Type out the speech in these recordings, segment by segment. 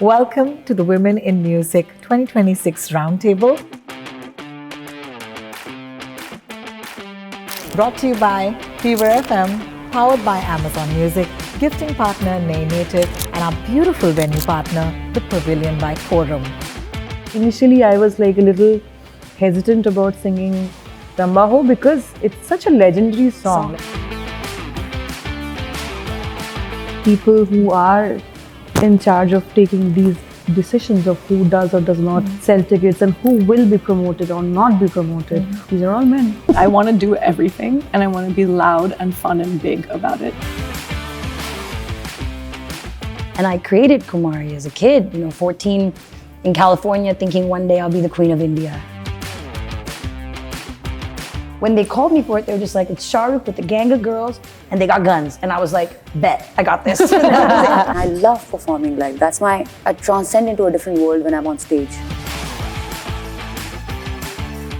Welcome to the Women in Music 2026 Roundtable. Brought to you by Fever FM, powered by Amazon Music, gifting partner Nay Native, and our beautiful venue partner, The Pavilion by Forum. Initially, I was like a little hesitant about singing Rambha Ho because it's such a legendary song. People who are in charge of taking these decisions of who does or does not sell tickets and who will be promoted or not be promoted, these are all men. I want to do everything and I want to be loud and fun and big about it. And I created Kumari as a kid, 14 in California, thinking one day I'll be the Queen of India. When they called me for it, they were just like, it's Shararat with a gang of girls and they got guns. And I was like, bet, I got this. I love performing live. That's why I transcend into a different world when I'm on stage.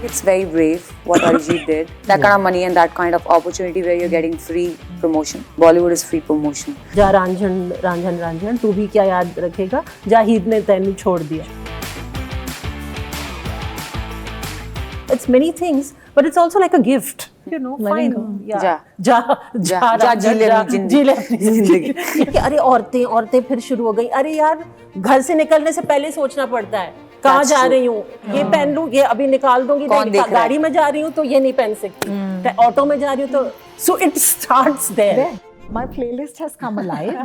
It's very brave what Arijit did. That kind of money and that kind of opportunity where you're getting free promotion. Bollywood is free promotion. जा Ranjhan, तू भी क्या याद रखेगा? जा हीर ने तैनू छोड़ दिया. It's many things, but it's also like a gift. Fine. Ja जी ले अपनी जिंदगी. अरे औरतें फिर शुरू हो गई. अरे यार, घर से निकलने से पहले सोचना पड़ता है. कहाँ जा रही हूँ? ये पहन लूँ, ये अभी निकाल दूंगी. गाड़ी में जा रही हूँ तो ये नहीं पहन सकती. ऑटो में जा रही हूँ तो. So it starts there. My playlist has come alive.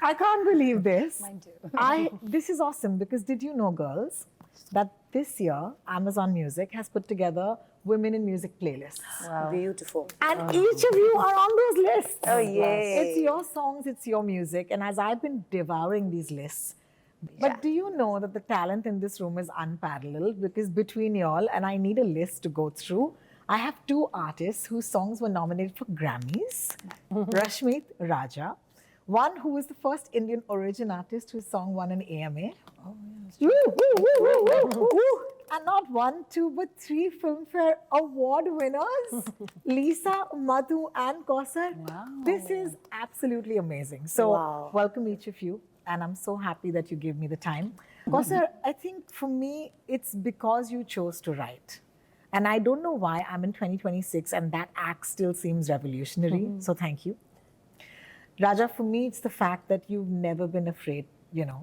I can't believe this. Mine too. This is awesome because did you know, girls, that this year Amazon Music has put together Women in Music playlists. Wow. Beautiful. And each of you are on those lists. Oh, yay. It's your songs, it's your music. And as I've been devouring these lists, but do you know that the talent in this room is unparalleled? Because between y'all, and I need a list to go through, I have two artists whose songs were nominated for Grammys. Rashmeet Raja, one who is the first Indian origin artist whose song won an AMA. Oh, yeah, and not one, two, but three Filmfare Award winners, Lisa, Madhu, and Kausar. Wow. This is absolutely amazing. So, welcome each of you, and I'm so happy that you gave me the time. Kausar, I think for me, it's because you chose to write. And I don't know why I'm in 2026 and that act still seems revolutionary. So, thank you. Raja, for me, it's the fact that you've never been afraid,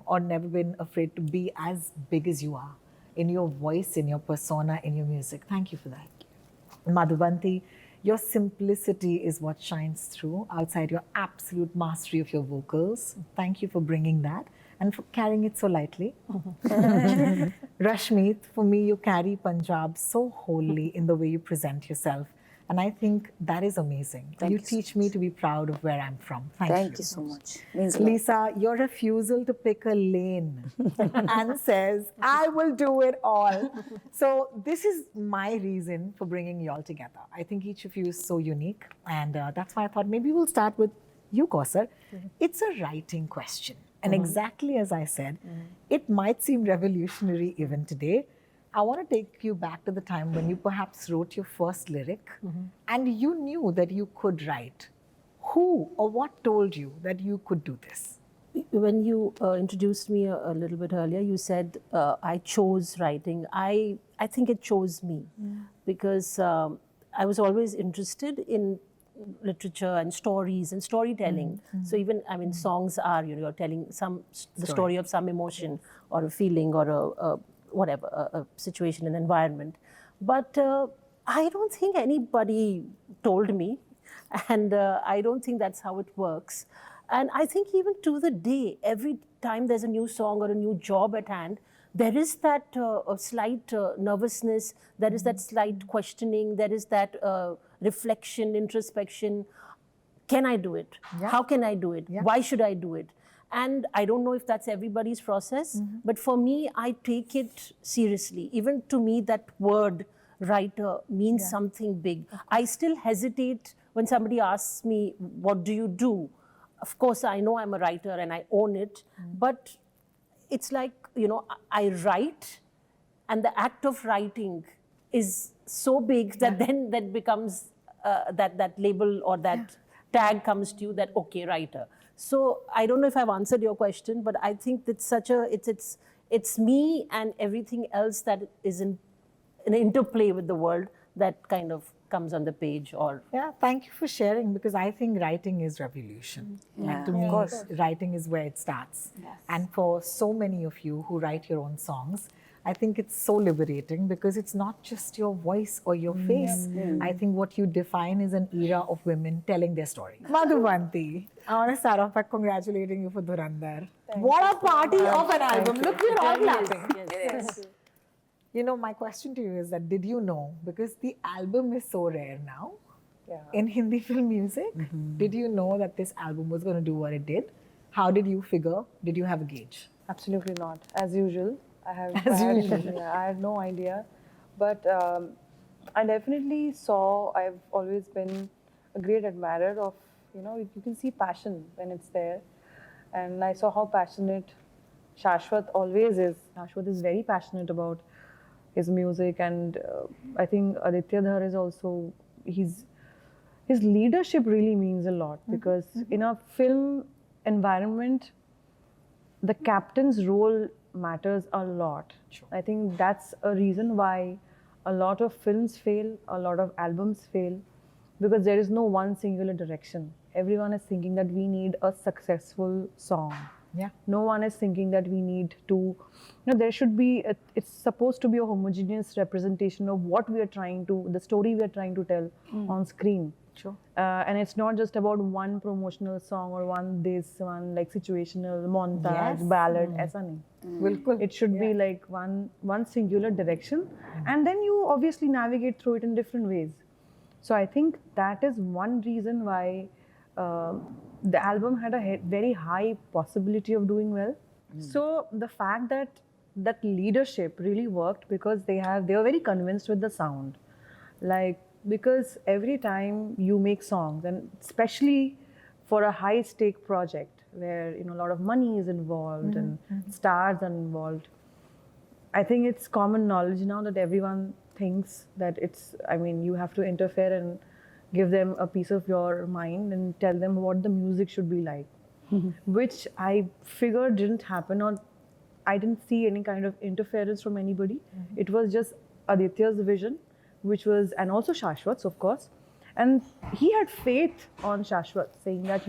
or never been afraid to be as big as you are in your voice, in your persona, in your music. Thank you for that. Madhubanti, your simplicity is what shines through outside your absolute mastery of your vocals. Thank you for bringing that and for carrying it so lightly. Rashmeet, for me, you carry Punjab so wholly in the way you present yourself. And I think that is amazing. You teach me to be proud of where I'm from. Thank you so much. Means a lot. Lisa, your refusal to pick a lane and says, I will do it all. So this is my reason for bringing you all together. I think each of you is so unique. And that's why I thought maybe we'll start with you, Kausar. It's a writing question. And exactly as I said, it might seem revolutionary even today. I want to take you back to the time when you perhaps wrote your first lyric and you knew that you could write. Who or what told you that you could do this? When you introduced me a little bit earlier, you said I chose writing. I think it chose me because I was always interested in literature and stories and storytelling. So even, songs are, you're telling the story of some emotion or a feeling or a situation, an environment. But I don't think anybody told me, and I don't think that's how it works. And I think even to the day, every time there's a new song or a new job at hand, there is that slight nervousness, there is that slight questioning, there is that reflection, introspection. Can I do it? Yeah. How can I do it? Yeah. Why should I do it? And I don't know if that's everybody's process, but for me, I take it seriously. Even to me, that word writer means something big. I still hesitate when somebody asks me, what do you do? Of course, I know I'm a writer and I own it, but it's like, I write, and the act of writing is so big that then that becomes that label or that tag comes to you that, okay, writer. So I don't know if I've answered your question, but I think that's such a it's me and everything else that is in an interplay with the world that kind of comes on the page. Or Yeah, thank you for sharing, because I think writing is revolution. Like to me, writing is where it starts. And for so many of you who write your own songs, I think it's so liberating, because it's not just your voice or your face. I think what you define is an era of women telling their story. Madhubanti, I want to start off by congratulating you for Dhurandhar. What a party of an album. Look, we're all clapping. You know, my question to you is that, did you know, because the album is so rare now in Hindi film music, did you know that this album was going to do what it did? How did you figure? Did you have a gauge? Absolutely not. As usual. I had no idea. But I definitely saw, I've always been a great admirer of, you can see passion when it's there. And I saw how passionate Shashwat always is. Shashwat is very passionate about his music, and I think Aditya Dhar is also, his leadership really means a lot, because in a film environment, the captain's role matters a lot. I think that's a reason why a lot of films fail, a lot of albums fail, because there is no one singular direction. Everyone is thinking that we need a successful song. Yeah. No one is thinking that we need to, there should be, it's supposed to be a homogeneous representation of what we are trying to, the story we are trying to tell on screen. Sure. And it's not just about one promotional song or one like situational montage, ballad, aisa nahi. It should be like one singular direction, and then you obviously navigate through it in different ways. So I think that is one reason why the album had a very high possibility of doing well. So the fact that leadership really worked, because they were very convinced with the sound, like, because every time you make songs, and especially for a high stake project where a lot of money is involved and stars are involved, I think it's common knowledge now that everyone thinks that you have to interfere and give them a piece of your mind and tell them what the music should be like, which I figured didn't happen, or I didn't see any kind of interference from anybody. It was just Aditya's vision, which was, and also Shashwat's, of course. And he had faith on Shashwat, saying that,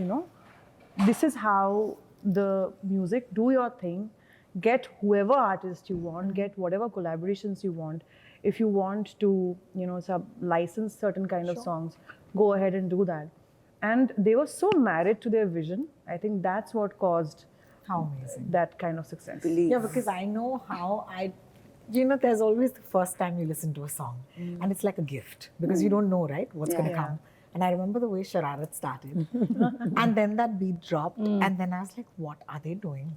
this is how the music, do your thing, get whoever artist you want, get whatever collaborations you want. If you want to, license certain kind of songs, go ahead and do that. And they were so married to their vision. I think that's what caused How amazing. that kind of success. Yeah, because I know how there's always the first time you listen to a song, and it's like a gift, because you don't know, right, what's going to come. And I remember the way Shararat started, and then that beat dropped, and then I was like, what are they doing?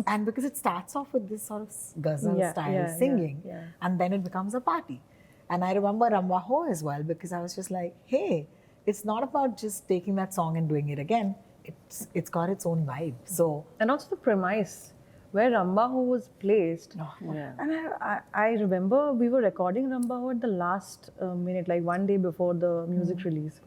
And because it starts off with this sort of ghazal style singing, and then it becomes a party. And I remember Rambha Ho as well, because I was just like, hey, it's not about just taking that song and doing it again. It's got its own vibe. So, and also the premise where Rambha Ho was placed. And I remember we were recording Rambha Ho at the last minute, like one day before the music release.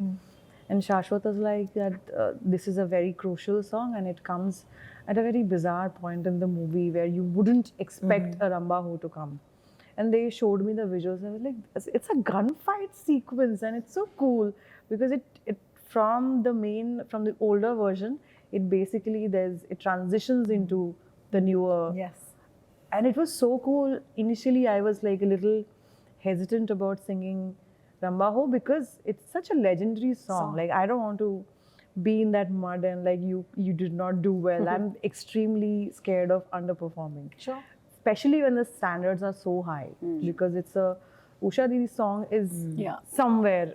And Shashwat was like that this is a very crucial song, and it comes at a very bizarre point in the movie where you wouldn't expect a Rambha Ho to come. And they showed me the visuals. I was like, it's a gunfight sequence, and it's so cool, because it from the older version, it basically it transitions into the newer. yes. And it was so cool. Initially, I was like a little hesitant about singing Rambha Ho, because it's such a legendary song. Like, I don't want to be in that mud and like you did not do well. I'm extremely scared of underperforming. Sure. Especially when the standards are so high, because it's Usha Didi's song is somewhere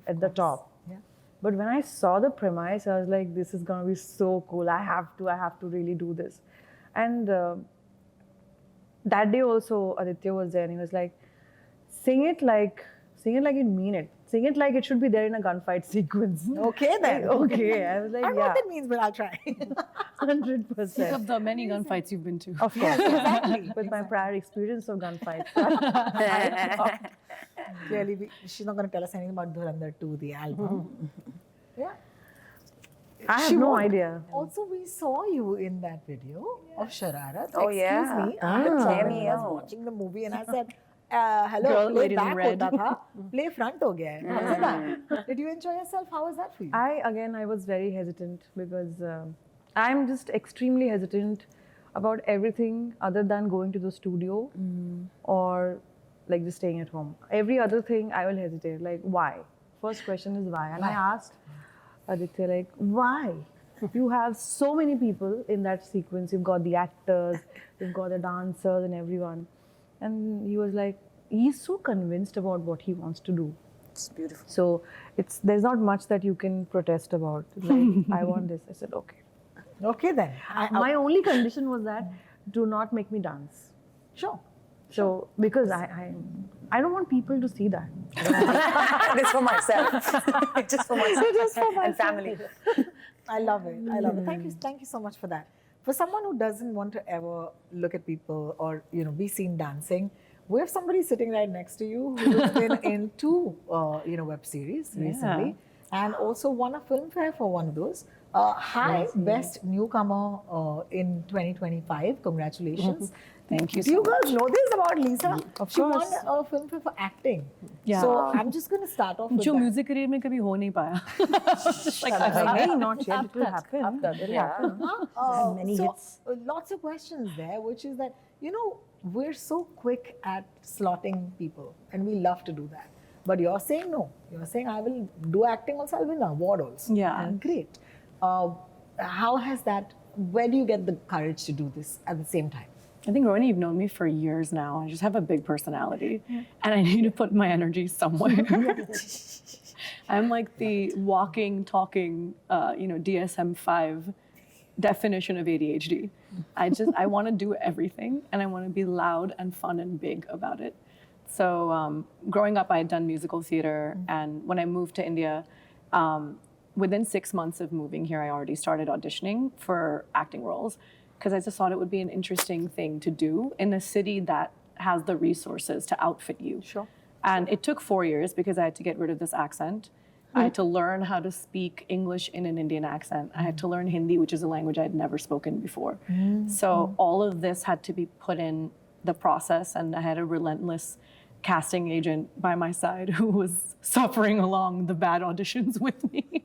at the top. Yeah. But when I saw the premise, I was like, this is gonna be so cool. I have to really do this. And that day also, Aditya was there, and he was like, sing it like you mean it. Sing it like it should be there in a gunfight sequence. Okay then. Okay. I was like, I don't know what that means, but I'll try. 100%. Think of the many gunfights you've been to. Of course. Exactly. With my prior experience of gunfights. Clearly, she's not going to tell us anything about Dhurandhar 2, the album. Yeah. I have She no won't. idea. Also, we saw you in that video of Shararat. Oh, Excuse yeah. me. I was cameo. watching the movie and I said, hello, Girl, play ladies in back red. hota tha, play front ho gaya hai. How was that? Did you enjoy yourself? How was that for you? I was very hesitant because I'm just extremely hesitant about everything other than going to the studio or like just staying at home. Every other thing I will hesitate. Like, why? First question is why. And I asked Aditya, like, why? You have so many people in that sequence. You've got the actors, you've got the dancers and everyone. And he was like, he's so convinced about what he wants to do. It's beautiful. So there's not much that you can protest about. Like, I want this. I said, okay. Okay then. My only condition was that do not make me dance. Sure. So because I don't want people to see that. It's for myself. Just for myself. And family. I love it. I love it. Thank you so much for that. For someone who doesn't want to ever look at people or be seen dancing, we have somebody sitting right next to you who's been in 2 web series recently, and also won a Filmfare for one of those. Hi, Best Newcomer in 2025. Congratulations. Thank you Do so you much. girls know this about Lisa? Of she course. won a Filmfare for acting. Yeah. So I'm just going to start off with जो that. Music career में कभी हो नहीं पाया Maybe not yet. It will happen. Many so, hits. Lots of questions there, which is that, we're so quick at slotting people and we love to do that. But you're saying no. You're saying I will do acting also, I'll win an award also. Yeah. And great. How has that, where do you get the courage to do this at the same time? I think, Rohini, you've known me for years now. I just have a big personality and I need to put my energy somewhere. I'm like the walking, talking, DSM-5 definition of ADHD. I want to do everything and I want to be loud and fun and big about it. So growing up, I had done musical theater, and when I moved to India, within 6 months of moving here, I already started auditioning for acting roles because I just thought it would be an interesting thing to do in a city that has the resources to outfit you. Sure. And it took 4 years because I had to get rid of this accent. I had to learn how to speak English in an Indian accent. I had to learn Hindi, which is a language I had never spoken before. So all of this had to be put in the process, and I had a relentless casting agent by my side who was suffering along the bad auditions with me.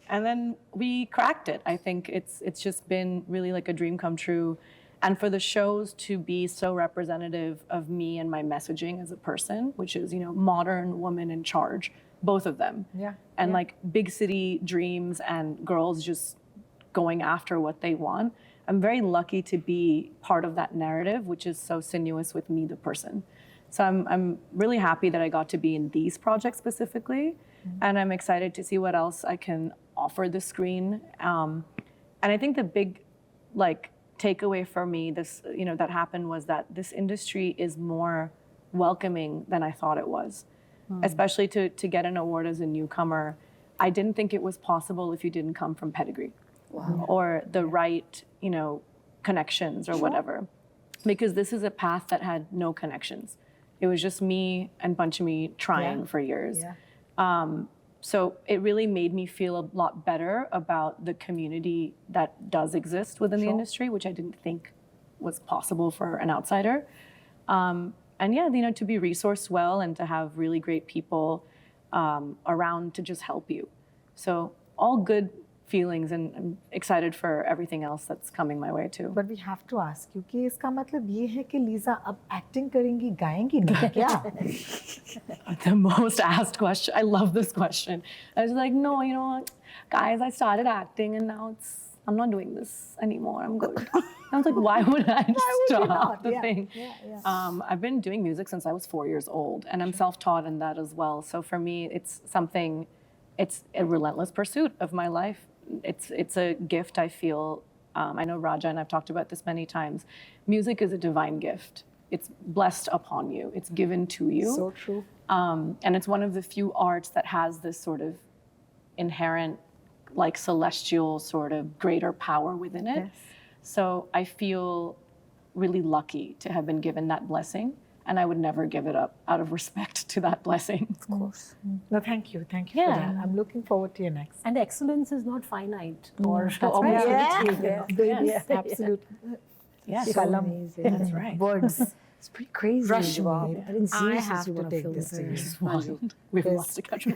And then we cracked it. I think it's just been really like a dream come true. And for the shows to be so representative of me and my messaging as a person, which is, modern woman in charge, both of them. Yeah. And like big city dreams and girls just going after what they want. I'm very lucky to be part of that narrative, which is so sinuous with me, the person. So I'm really happy that I got to be in these projects specifically. And I'm excited to see what else I can offer the screen. And I think the big takeaway for me that happened was that this industry is more welcoming than I thought it was. Especially to get an award as a newcomer. I didn't think it was possible if you didn't come from pedigree. Wow. Or the right, connections or whatever. Because this is a path that had no connections. It was just me and Panchami trying for years. Yeah. So it really made me feel a lot better about the community that does exist within the industry, which I didn't think was possible for an outsider. And yeah, to be resourced well and to have really great people around to just help you. So all good feelings, and I'm excited for everything else that's coming my way too. But we have to ask you कि इसका मतलब ये है कि Lisa अब acting करेंगी, गाएंगी नहीं क्या? The most asked question. I love this question. I was like, no, guys, I started acting and now I'm not doing this anymore. I'm good. I was like, why would I stop the thing? I've been doing music since I was 4 years old, and I'm self-taught in that as well. So for me, it's a relentless pursuit of my life. It's a gift I feel. I know Raja and I've talked about this many times. Music is a divine gift. It's blessed upon you. It's given to you. So true. And it's one of the few arts that has this sort of inherent, celestial sort of greater power within it. Yes. So I feel really lucky to have been given that blessing and I would never give it up out of respect to that blessing. Of course. No, thank you for that. I'm looking forward to your next. And excellence is not finite or That's right. opportunity. Yes, absolutely. Yes. So amazing. That's right. Words. It's pretty crazy. Rashmeet, I didn't see her I since have you to won a take film this fair. serious. We've lost a country.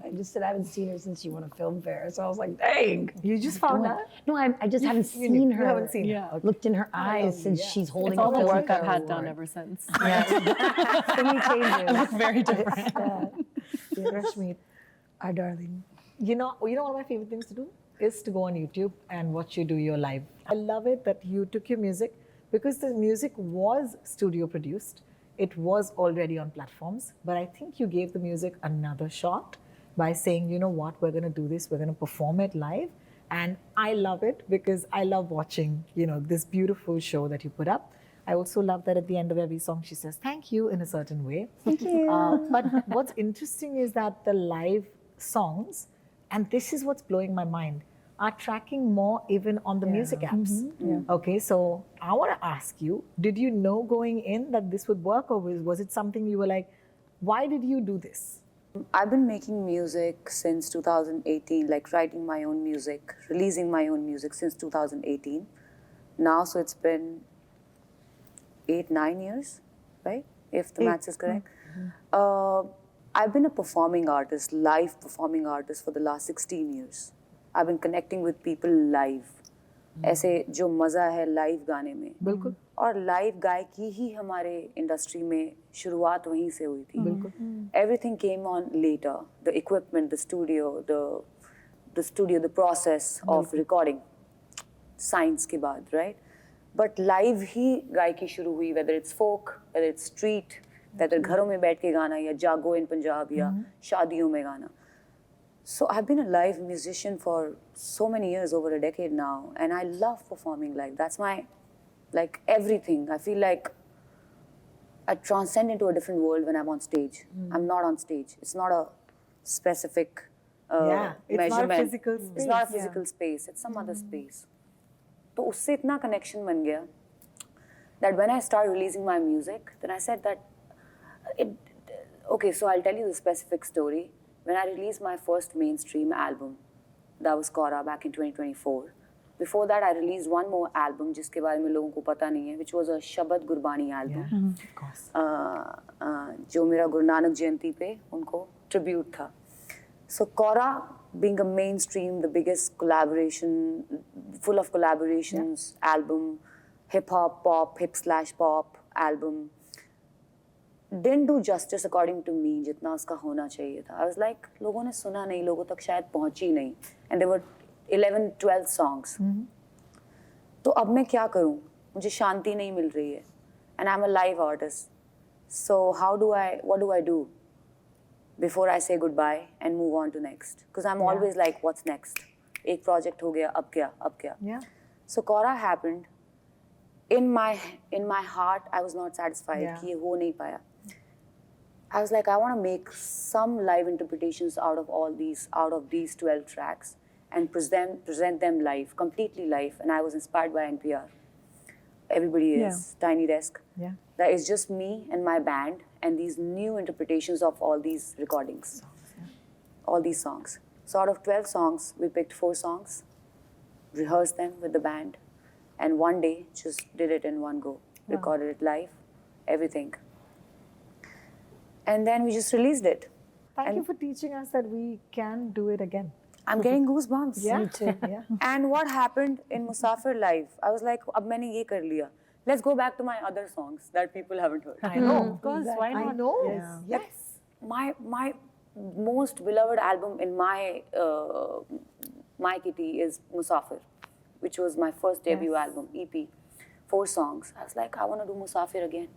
I just said I haven't seen her since she won a film fair. So I was like, dang. You just found out? No, I just haven't You knew. seen You her. haven't seen her. Yeah. Looked in her eyes since she's holding It's all a the work Filmfare I've had award. done ever since. So many changes. Very different. Rashmeet, Our darling. you know one of my favorite things to do is to go on YouTube and watch you do your live. I love it that you took your music, because the music was studio produced. It was already on platforms, but I think you gave the music another shot by saying, you know what, we're going to do this, we're going to perform it live. And I love it because I love watching, this beautiful show that you put up. I also love that at the end of every song, she says, thank you in a certain way. Thank you. But what's interesting is that the live songs, and this is what's blowing my mind, are tracking more even on the music apps. Okay, so I want to ask you, did you know going in that this would work, or was it something you were like, why did you do this? I've been making music since 2018, like writing my own music, releasing my own music since 2018. Now, so it's been 8-9 years, right? If the maths is correct. I've been a performing artist, live performing artist for the last 16 years. I've been connecting with people live. ऐसे जो मज़ा है live गाने में, बिल्कुल, और live गायकी ही हमारे इंडस्ट्री में शुरुआत वहीं से हुई थी. बिल्कुल. Everything came on later. The equipment, the studio, the process of recording. Science के बाद, right? But live ही गायकी शुरू हुई, whether it's folk, whether it's street, whether घरों में बैठ के गाना या जागो in Punjab या शादियों में गाना. So I've been a live musician for so many years, over a decade now, and I love performing live. That's my, like, everything. I feel like I transcend into a different world when I'm on stage. I'm not on stage. It's not a specific it's measurement. not a physical space. It's not a physical space. It's some other space. तो उससे इतना connection बन गया that when I started releasing my music, then I said that, okay, so I'll tell you the specific story. When I released my first mainstream album, that was Kaura back in 2024. Before that, I released one more album, जिसके बारे में लोगों को पता नहीं है, which was a Shabad Gurbani album. Of course. जो मेरा गुरु नानक जयंती पे उनको tribute था. So Kaura, being a mainstream, the biggest collaboration, full of collaborations, album, hip-hop, pop, hip/pop album, didn't do justice according to me जितना उसका होना चाहिए था. I was like, लोगों ने सुना नहीं, लोगों तक शायद पहुंची नहीं. And there were 11-12 songs. तो अब मैं क्या करूं? मुझे शांति नहीं मिल रही है. And I'm a live artist. So what do I do before I say goodbye and move on to next? Because I'm always like, what's next? एक project हो गया, अब क्या? Yeah. So Kaura happened. In my heart, I was not satisfied कि ये हो नहीं पाया. I was like, I want to make some live interpretations out of these 12 tracks and present them live, completely live. And I was inspired by NPR. Everybody is Tiny Desk. Yeah. That is just me and my band and these new interpretations of all these recordings, all these songs. So out of 12 songs, we picked 4 songs, rehearsed them with the band, and one day just did it in one go. Recorded it live, everything. And then we just released it. Thank you for teaching us that we can do it again. I'm getting goosebumps. Yeah. Me too. Yeah. And what happened in Musafir Live, I was like, ab maine ye kar liya. Let's go back to my other songs that people haven't heard. I know. Of course, why not? I know. Yes. Yes. My most beloved album in my kitty is Musafir, which was my first debut album, EP. 4 songs. I was like, I want to do Musafir again.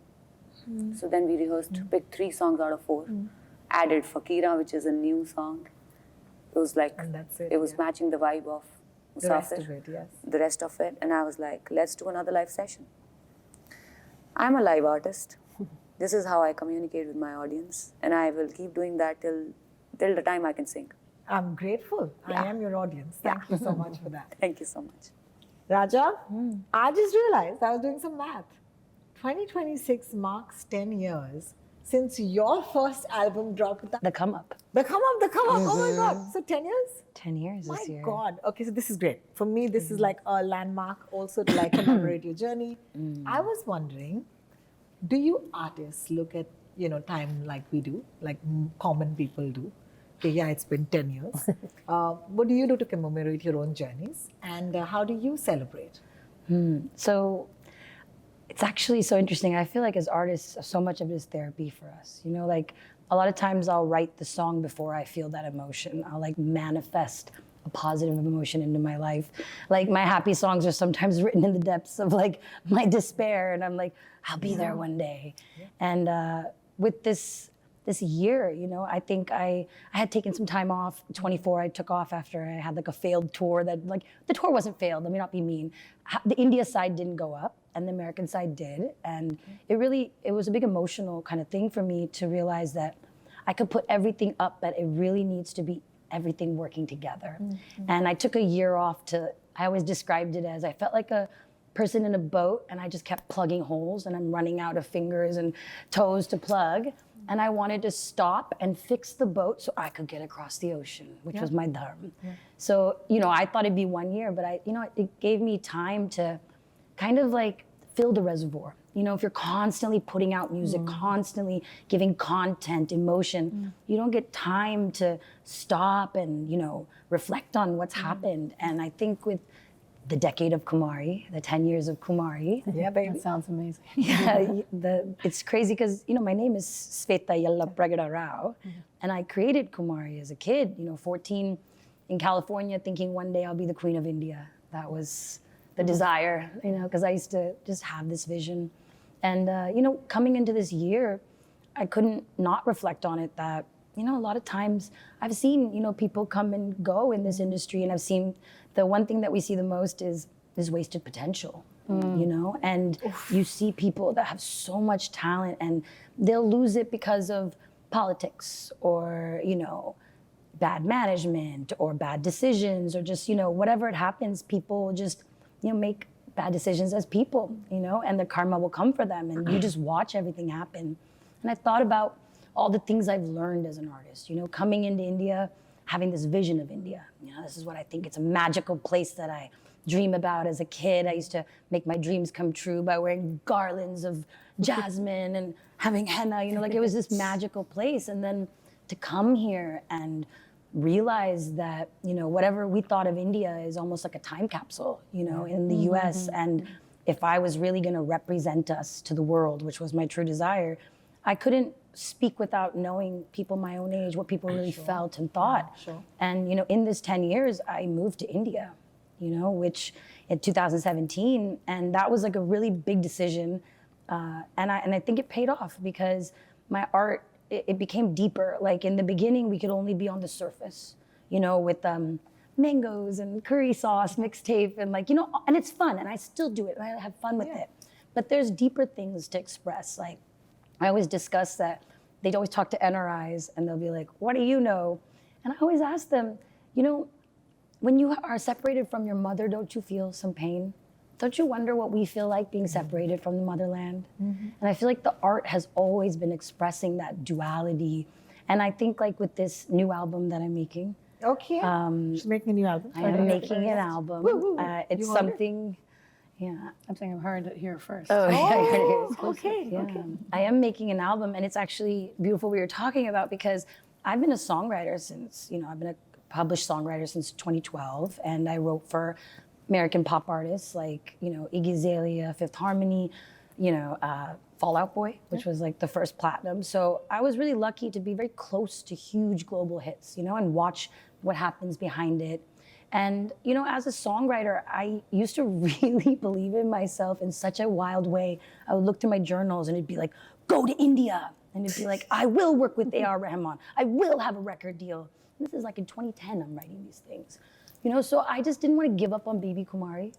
So then we rehearsed, picked 3 songs out of 4, added Fakira, which is a new song. It was like, And that's it, it was matching the vibe of Musafir. The rest of it, yes. The rest of it. And I was like, let's do another live session. I'm a live artist. This is how I communicate with my audience. And I will keep doing that till the time I can sing. I'm grateful. I am your audience. Thank you so much for that. Thank you so much. Raja, I just realized I was doing some math. 2026 marks 10 years since your first album dropped. The Come Up. The Come Up. Oh my God. So 10 years? 10 years My this year. God. Okay, so this is great. For me, this is like a landmark also to like commemorate your journey. I was wondering, do you artists look at, time like we do, like common people do? Okay, yeah, it's been 10 years. What do you do to commemorate your own journeys? And how do you celebrate? So it's actually so interesting. I feel like as artists, so much of it is therapy for us. Like a lot of times I'll write the song before I feel that emotion. I'll like manifest a positive emotion into my life. Like my happy songs are sometimes written in the depths of like my despair, and I'm like, I'll be there one day. And with this year, I think I had taken some time off. 24, I took off after I had like a failed tour that like, the tour wasn't failed, let me not be mean. The India side didn't go up and the American side did. And it was a big emotional kind of thing for me to realize that I could put everything up, but it really needs to be everything working together. And I took a year off I always described it as I felt like a person in a boat and I just kept plugging holes and I'm running out of fingers and toes to plug. And I wanted to stop and fix the boat so I could get across the ocean, which was my dharma. So, I thought it'd be 1 year, but it gave me time to kind of like fill the reservoir. If you're constantly putting out music, constantly giving content, emotion, you don't get time to stop and, reflect on what's happened. And I think with the decade of Kumari, the 10 years of Kumari. Yeah, baby. That sounds amazing. Yeah, it's crazy because, my name is Sveta Yella Pragada Rao, and I created Kumari as a kid, 14 in California, thinking one day I'll be the Queen of India. That was the desire, because I used to just have this vision. And, coming into this year, I couldn't not reflect on it that, a lot of times I've seen, people come and go in this industry, and I've seen the one thing that we see the most is wasted potential, and you see people that have so much talent and they'll lose it because of politics or, bad management or bad decisions or just, whatever it happens, people just, make bad decisions as people, and the karma will come for them and you just watch everything happen. And I thought about all the things I've learned as an artist, coming into India, having this vision of India. This is what I think, it's a magical place that I dream about as a kid. I used to make my dreams come true by wearing garlands of jasmine and having henna, like it was this magical place. And then to come here and realize that, whatever we thought of India is almost like a time capsule, in the US. And if I was really gonna represent us to the world, which was my true desire, I couldn't speak without knowing people my own age, what people really felt and thought. And, in this 10 years, I moved to India, which in 2017, and that was like a really big decision. And I think it paid off because my art, it became deeper. Like in the beginning, we could only be on the surface, with mangoes and curry sauce mixtape and like, and it's fun and I still do it and I have fun with it. But there's deeper things to express. Like I always discuss that they'd always talk to NRIs and they'll be like, what do you know? And I always ask them, when you are separated from your mother, don't you feel some pain? Don't you wonder what we feel like being separated from the motherland? And I feel like the art has always been expressing that duality. And I think like with this new album that I'm making. Okay, she's making a new album. I am making an album. It's something, I'm saying I've heard it here first. Okay. Yeah. I am making an album, and it's actually beautiful we were talking about because I've been a songwriter since, I've been a published songwriter since 2012, and I wrote for American pop artists like, Iggy Azalea, Fifth Harmony, Fall Out Boy, which was like the first platinum. So I was really lucky to be very close to huge global hits, and watch what happens behind it. And, as a songwriter, I used to really believe in myself in such a wild way. I would look through my journals and it'd be like, go to India. And it'd be like, I will work with A.R. Rahman. I will have a record deal. And this is like in 2010, I'm writing these things. So I just didn't want to give up on Baby Kumari.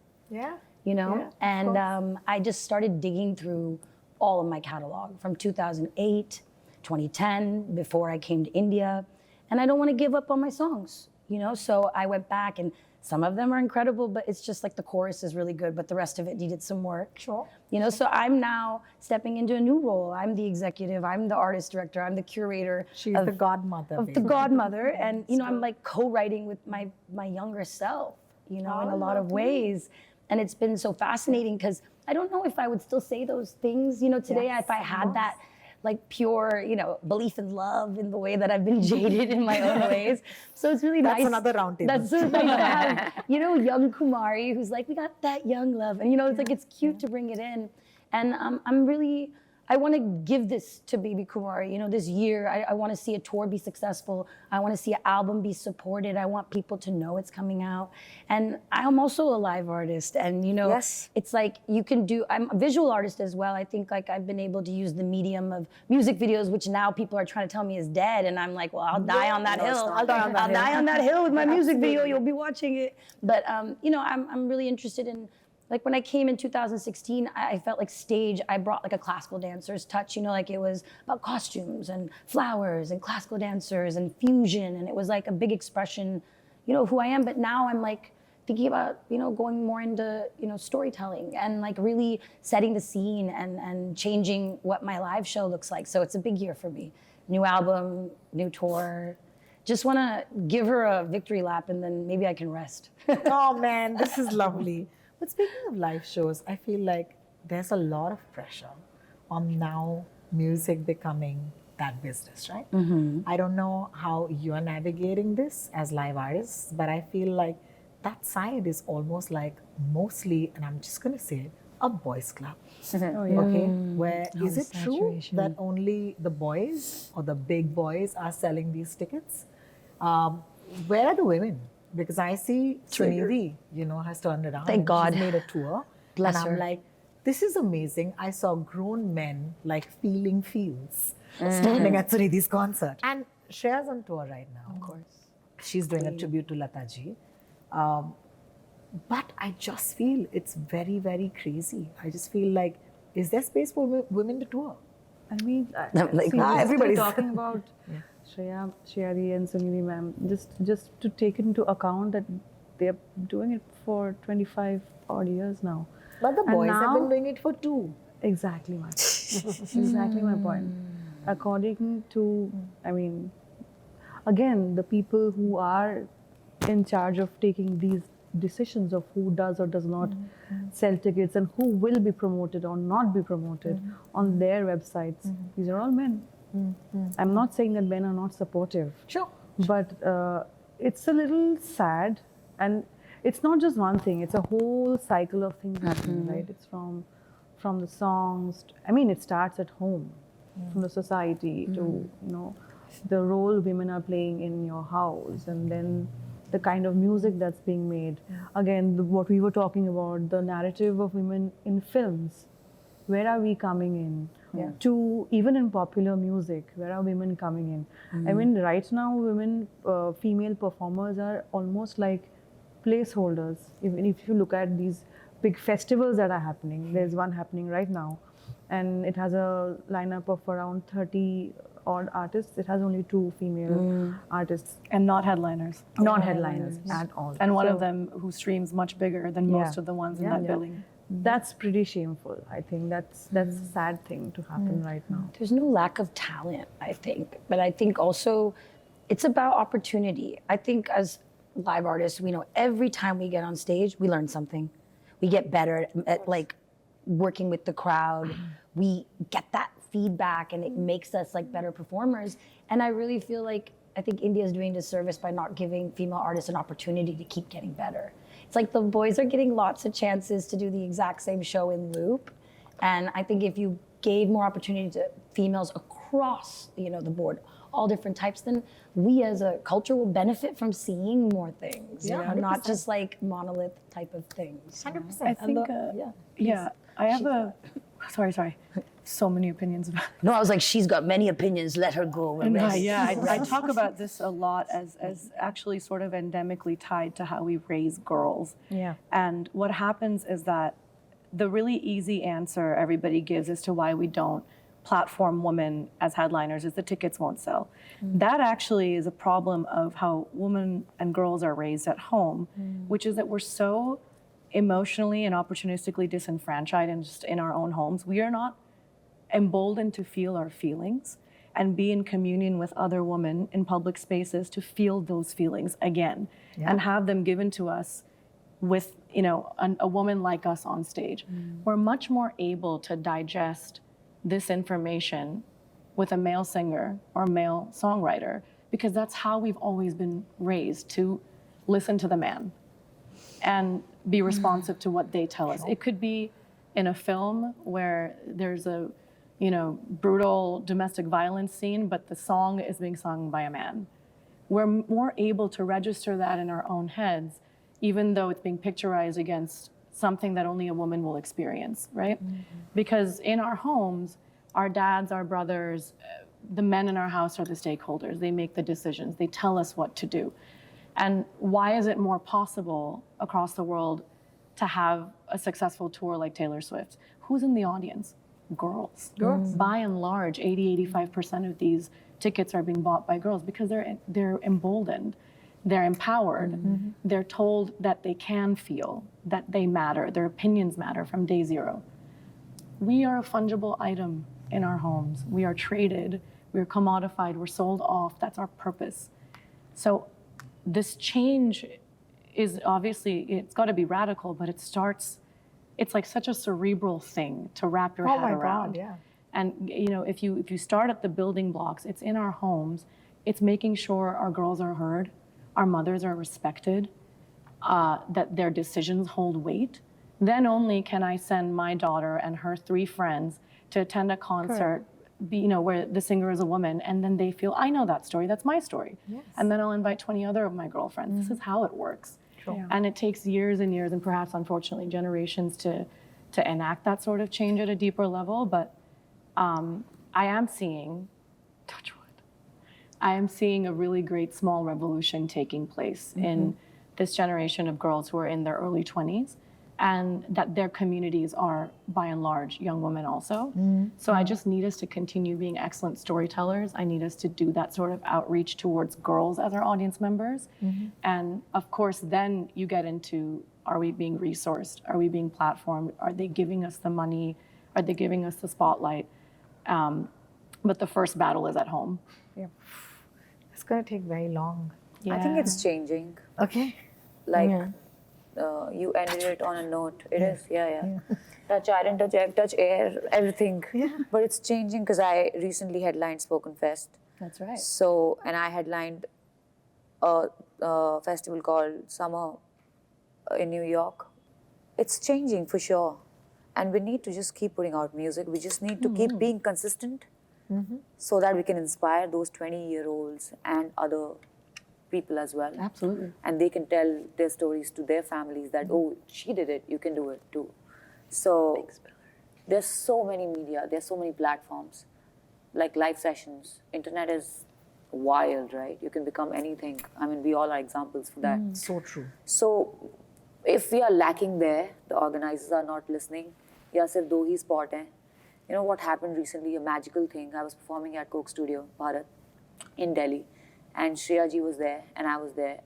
And I just started digging through all of my catalog from 2008, 2010, before I came to India. And I don't want to give up on my songs. So I went back and some of them are incredible, but it's just like the chorus is really good, but the rest of it needed some work. Sure. You know, so I'm now stepping into a new role. I'm the executive, I'm the artist director, I'm the curator. She's the godmother. Of the godmother. And, you know, I'm like co-writing with my younger self, you know, in a lot of ways. And it's been so fascinating because I don't know if I would still say those things, you know, today if I had that like pure, you know, belief in love in the way that I've been jaded in my own ways. So it's really nice. That's another roundtable. That's so nice to have, you know, young Kumari who's like, we got that young love. And, you know, it's like, it's cute to bring it in. And I want to give this to Baby Kumari. You know, this year, I want to see a tour be successful. I want to see an album be supported. I want people to know it's coming out. And I'm also a live artist. And, you know, it's like you can do, I'm a visual artist as well. I think like I've been able to use the medium of music videos, which now people are trying to tell me is dead. And I'm like, well, I'll die on that hill. I'll die on that hill with my music video. You'll be watching it. But, you know, I'm really interested in, like when I came in 2016, I felt like stage, I brought like a classical dancer's touch, you know, like it was about costumes and flowers and classical dancers and fusion. And it was like a big expression, you know, who I am. But now I'm like thinking about, you know, going more into, you know, storytelling and like really setting the scene and changing what my live show looks like. So it's a big year for me. New album, new tour. Just want to give her a victory lap and then maybe I can rest. Oh man, this is lovely. But speaking of live shows, I feel like there's a lot of pressure on now music becoming that business, right? I don't know how you're navigating this as live artists, but I feel like that side is almost like mostly, and I'm just going to say it, a boys' club. Okay, where is it true that only the boys or the big boys are selling these tickets? Where are the women? Because I see Sunidhi, you know, has turned around. Thank God. She's made a tour. Bless and her. I'm like, this is amazing. I saw grown men like feeling feels standing at Sunidhi's concert. And Shreya's on tour right now. Of course. She's doing a tribute to Lataji. But I just feel it's very, very crazy. I just feel like, is there space for women to tour? I mean, like, everybody's talking about Shreya and Sunidhi ma'am, just to take into account that they're doing it for 25 odd years now. But the And boys have now- been doing it for 2. Exactly my point. Exactly my point. According to, I mean, again, the people who are in charge of taking these decisions of who does or does not sell tickets and who will be promoted or not be promoted on their websites, these are all men. I'm not saying that men are not supportive. Sure. But it's a little sad, and it's not just one thing. It's a whole cycle of things happening, right? It's from the songs. I mean, it starts at home, from the society to, you know, the role women are playing in your house, and then the kind of music that's being made. Again, what we were talking about, the narrative of women in films. Where are we coming in? To even in popular music, where are women coming in? I mean, right now, women, female performers are almost like placeholders. Even if you look at these big festivals that are happening, there's one happening right now, and it has a lineup of around 30 odd artists. It has only 2 female artists. And not headliners. Not headliners at all. And one of them who streams much bigger than most of the ones in that billing. That's pretty shameful. I think that's a sad thing to happen right now. There's no lack of talent, I think. But I think also it's about opportunity. I think as live artists, we know every time we get on stage, we learn something. We get better at like working with the crowd. We get that feedback and it makes us like better performers. And I really feel like I think India is doing disservice by not giving female artists an opportunity to keep getting better. It's like the boys are getting lots of chances to do the exact same show in loop. And I think if you gave more opportunity to females across, you know, the board, all different types, then we as a culture will benefit from seeing more things, you know, not just like monolith type of things. 100%. I think, I have a, sorry, so many opinions about it. No, I was like, she's got many opinions, let her go. And rest. I talk about this a lot as actually sort of endemically tied to how we raise girls. Yeah. And what happens is that the really easy answer everybody gives as to why we don't platform women as headliners is the tickets won't sell. That actually is a problem of how women and girls are raised at home, which is that we're so emotionally and opportunistically disenfranchised and just in our own homes. We are not emboldened to feel our feelings and be in communion with other women in public spaces to feel those feelings again and have them given to us with, you know, a woman like us on stage. We're much more able to digest this information with a male singer or male songwriter because that's how we've always been raised, to listen to the man and be responsive to what they tell us. It could be in a film where there's a, you know, brutal domestic violence scene, but the song is being sung by a man. We're more able to register that in our own heads, even though it's being picturized against something that only a woman will experience, right? Because in our homes, our dads, our brothers, the men in our house are the stakeholders. They make the decisions. They tell us what to do. And why is it more possible across the world to have a successful tour like Taylor Swift? Who's in the audience? Girls. By and large, 80-85% of these tickets are being bought by girls because they're emboldened, they're empowered, they're told that they can feel, that they matter, their opinions matter from day zero. We are a fungible item in our homes. We are traded, we're commodified, we're sold off. That's our purpose. So this change is obviously, it's got to be radical, but it starts, it's like such a cerebral thing to wrap your head around. God, yeah. And you know, if you start at the building blocks, it's in our homes. It's making sure our girls are heard, our mothers are respected, that their decisions hold weight. Then only can I send my daughter and her 3 friends to attend a concert, you know, where the singer is a woman, and then they feel, I know that story, that's my story. Yes. And then I'll invite 20 other of my girlfriends. This is how it works. Sure. And it takes years and years, and perhaps unfortunately generations to enact that sort of change at a deeper level. But I am seeing, touch wood, I am seeing a really great small revolution taking place in this generation of girls who are in their early 20s, and that their communities are, by and large, young women also. So I just need us to continue being excellent storytellers. I need us to do that sort of outreach towards girls as our audience members. And of course, then you get into, are we being resourced? Are we being platformed? Are they giving us the money? Are they giving us the spotlight? But the first battle is at home. Yeah. It's going to take very long. I think it's changing. Okay. Like, you ended it on a note. It is, touch iron, touch egg, touch air, everything. But it's changing because I recently headlined Spoken Fest. That's right. So, and I headlined a festival called Summer in New York. It's changing for sure. And we need to just keep putting out music. We just need to keep being consistent so that we can inspire those 20-year-olds and other people as well. Absolutely. And they can tell their stories to their families that, oh, she did it, you can do it too. So there's so many media, there's so many platforms, like live sessions. Internet is wild, right? You can become anything. I mean, we all are examples for that. So true. So if we are lacking there, the organizers are not listening, ya sirf do hi spot hai. You know what happened recently, a magical thing. I was performing at Coke Studio, Bharat, in Delhi. And Shreya ji was there, and I was there.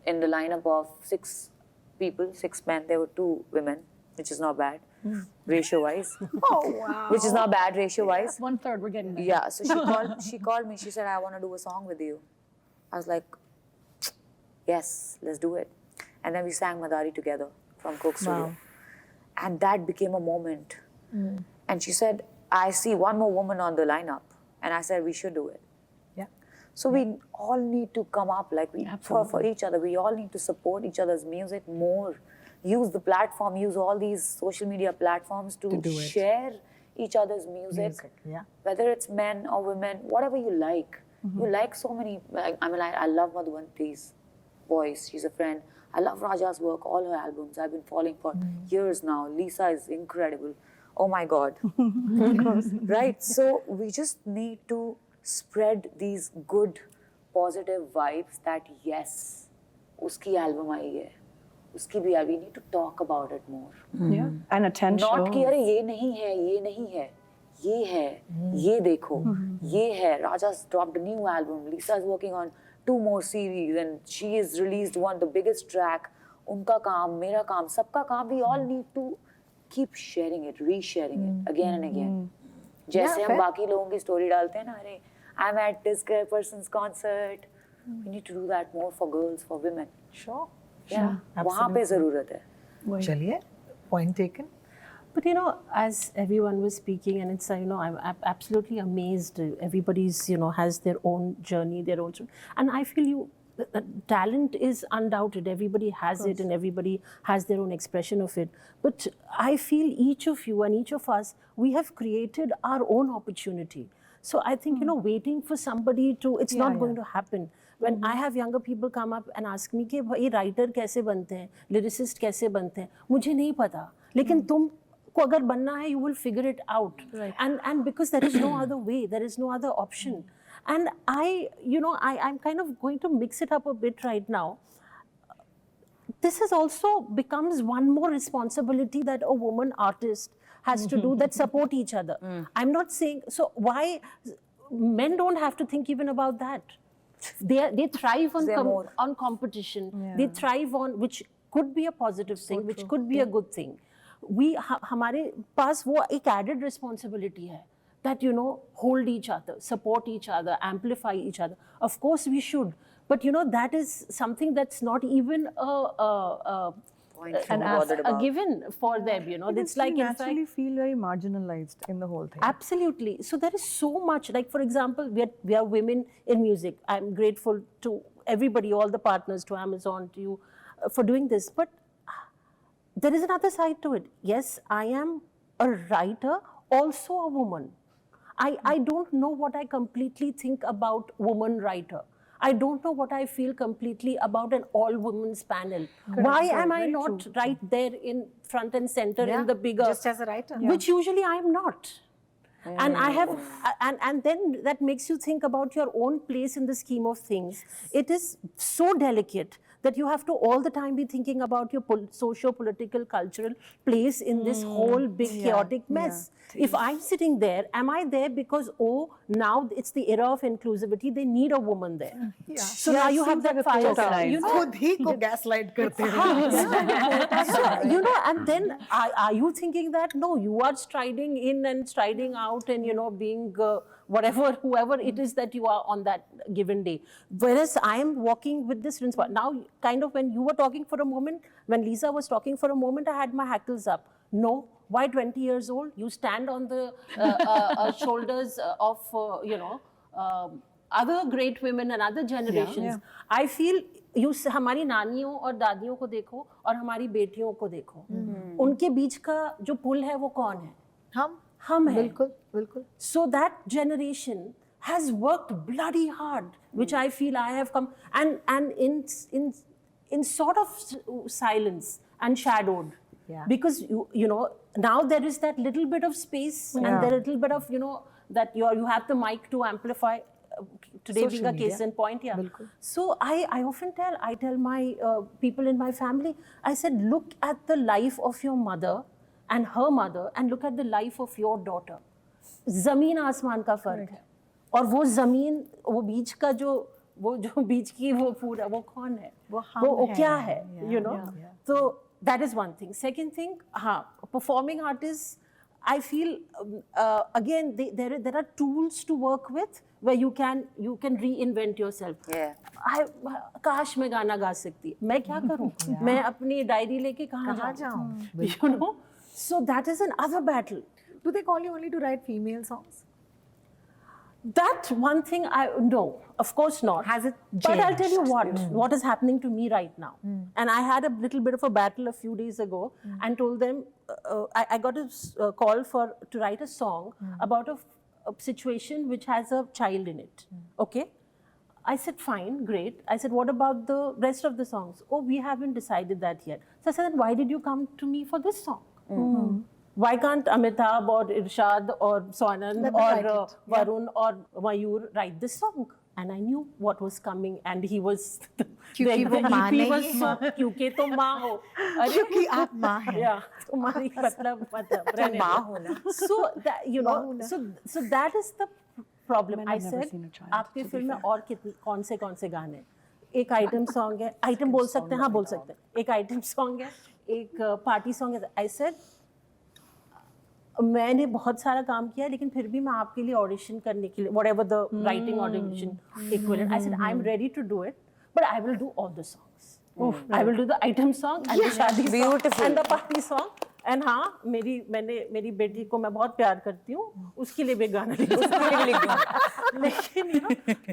In the lineup of 6 people, 6 men, there were 2 women, which is not bad, ratio-wise. Oh, wow. Which is not bad, ratio-wise. 1/3, we're getting there. Yeah, so she called me, she said, I want to do a song with you. I was like, yes, let's do it. And then we sang Madari together from Coke Studio. And that became a moment. And she said, I see one more woman on the lineup. And I said, we should do it. So we all need to come up like for each other. We all need to support each other's music more. Use the platform, use all these social media platforms to share each other's music. Whether it's men or women, whatever you like. You like so many, I mean, I love Madhubanti's voice. She's a friend. I love Raja's work, all her albums. I've been following for years now. Lisa is incredible. Oh my God. Right? So we just need to spread these good, positive vibes that yes, uski album aayi hai, uski bhi aayi. We need to talk about it more. Yeah, and attention. Not कि अरे ये नहीं है, ये है, ये देखो, ये है. Raja's dropped a new album. Lisa's working on 2 more series, and she has released the biggest track. उनका काम, मेरा काम, सबका काम. We all need to keep sharing it, resharing it again and again. जैसे हम बाकी लोगों की story डालते हैं ना, अरे I'm at this person's concert. We need to do that more for girls, for women. Sure. Yeah, वहाँ पे ज़रूरत है. चलिए, point taken. But as everyone was speaking, and it's I'm absolutely amazed. Everybody's has their own journey, their own, and I feel talent is undoubted. Everybody has it, and everybody has their own expression of it. But I feel each of you and each of us, we have created our own opportunity. So I think waiting for somebody to, it's not going to happen. When I have younger people come up and ask me कि भाई writer कैसे बनते हैं, lyricist कैसे बनते हैं, मुझे नहीं पता. लेकिन तुम को अगर बनना है, you will figure it out. Right. And because there is no other way, there is no other option. And I'm kind of going to mix it up a bit right now. This has also becomes one more responsibility that a woman artist has to do, that support each other. I'm not saying, so why men don't have to think even about that. They thrive on competition. Yeah. They thrive on, which could be a positive thing, which could be a good thing. हमारे पास वो एक added responsibility है that hold each other, support each other, amplify each other. Of course we should, but that is something that's not even a given for them. It's like naturally feel very marginalized in the whole thing. Absolutely. So there is so much. Like for example, we are women in music. I'm grateful to everybody, all the partners, to Amazon, to you, for doing this. But there is another side to it. Yes, I am a writer, also a woman. I don't know what I completely think about woman writer. I don't know what I feel completely about an all-women's panel. Why am I not right there in front and center in the bigger... Just as a writer. Which usually I am not. And I have, and then that makes you think about your own place in the scheme of things. It is so delicate that you have to all the time be thinking about your socio-political, cultural place in this whole big chaotic mess. If I'm sitting there, am I there because, now it's the era of inclusivity, they need a woman there. So now you have that fire. खुद ही को gaslight करते हैं. So, and then are you thinking that, no, you are striding in and striding out and, being whoever it is that you are on that given day. Whereas I am walking with this principle. Now, kind of when you were talking for a moment, when Lisa was talking for a moment, I had my hackles up. No, why 20 years old? You stand on the shoulders of, other great women and other generations. I feel हमारी नानियों और दादियों को देखो और हमारी बेटियों को देखो. उनके बीच का जो पुल है वो कौन है? हम हैं. बिल्कुल. So that generation has worked bloody hard, which I feel I have come and in sort of silence and shadowed. Because now there is that little bit of space and there a little bit of that you have the mic to amplify. Today Social being a media. case in point, So I often tell my people in my family, I said, look at the life of your mother and her mother and look at the life of your daughter. ज़मीन आसमान का फर्क है. और वो ज़मीन, वो बीच का जो बीच की वो पूरा वो कौन है? वो क्या है? So that is one thing. Second thing, performing artists, I feel again there are tools to work with where you can reinvent yourself. काश मैं गाना गा सकती. मैं क्या करूँ? मैं अपनी डायरी लेके कहाँ जाऊँ? So that is another battle. Do they call you only to write female songs? That one thing no, of course not. Has it changed? But I'll tell you what is happening to me right now. And I had a little bit of a battle a few days ago and told them, I got a call to write a song about a situation which has a child in it. Okay? I said, fine, great. I said, what about the rest of the songs? Oh, we haven't decided that yet. So I said, why did you come to me for this song? Why can't Amitabh or Irshad or Sonam or Varun or Mayur write this song? and I knew what was coming, and he was क्योंकि वो माँ he नहीं was so क्योंकि तो माँ हो क्योंकि आप माँ हैं yeah तुम्हारी मतलब रहने माँ दो। हो ना। So that you know so that is the problem. I never said seen a child, आपके फिल्म में और कितने कौन से गाने, एक आइटम सॉन्ग है, आइटम बोल सकते हैं, हाँ बोल सकते हैं, एक आइटम सॉन्ग है, एक पार्टी सॉन्ग है। I said मैंने बहुत सारा काम किया, लेकिन फिर भी मैं आपके लिए ऑडिशन करने के लिए whatever the writing audition equivalent, I said I'm ready to do it, but I will do all the songs. I will do the item song and the शादी song and the party song. And हाँ, मेरी बेटी को मैं बहुत प्यार करती हूँ, उसके लिए भी गाना लिख दूँगा। लेकिन you know,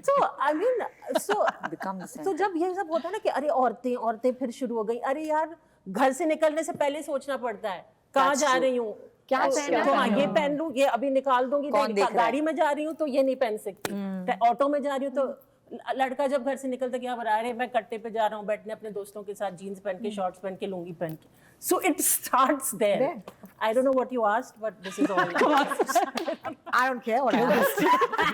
so I mean, so जब ये सब होता है ना कि अरे औरतें फिर शुरू हो गई, अरे यार घर से निकलने से पहले सोचना पड़ता है, कहाँ जा रही हूँ, क्या पहनना है, हाँ ये पहन लूँ, ये अभी निकाल दूंगी, गाड़ी में जा रही हूँ तो ये नहीं पहन सकती, ऑटो में जा रही हूँ तो लड़का जब घर से निकलता क्या बता रहे मैं कट्टे पे जा रहा हूँ बैठने अपने दोस्तों के साथ, जीन्स पहन के, शॉर्ट्स पहन के, लुंगी पहन के. So it starts there. I don't know what you asked, but this is all. I don't care what I asked.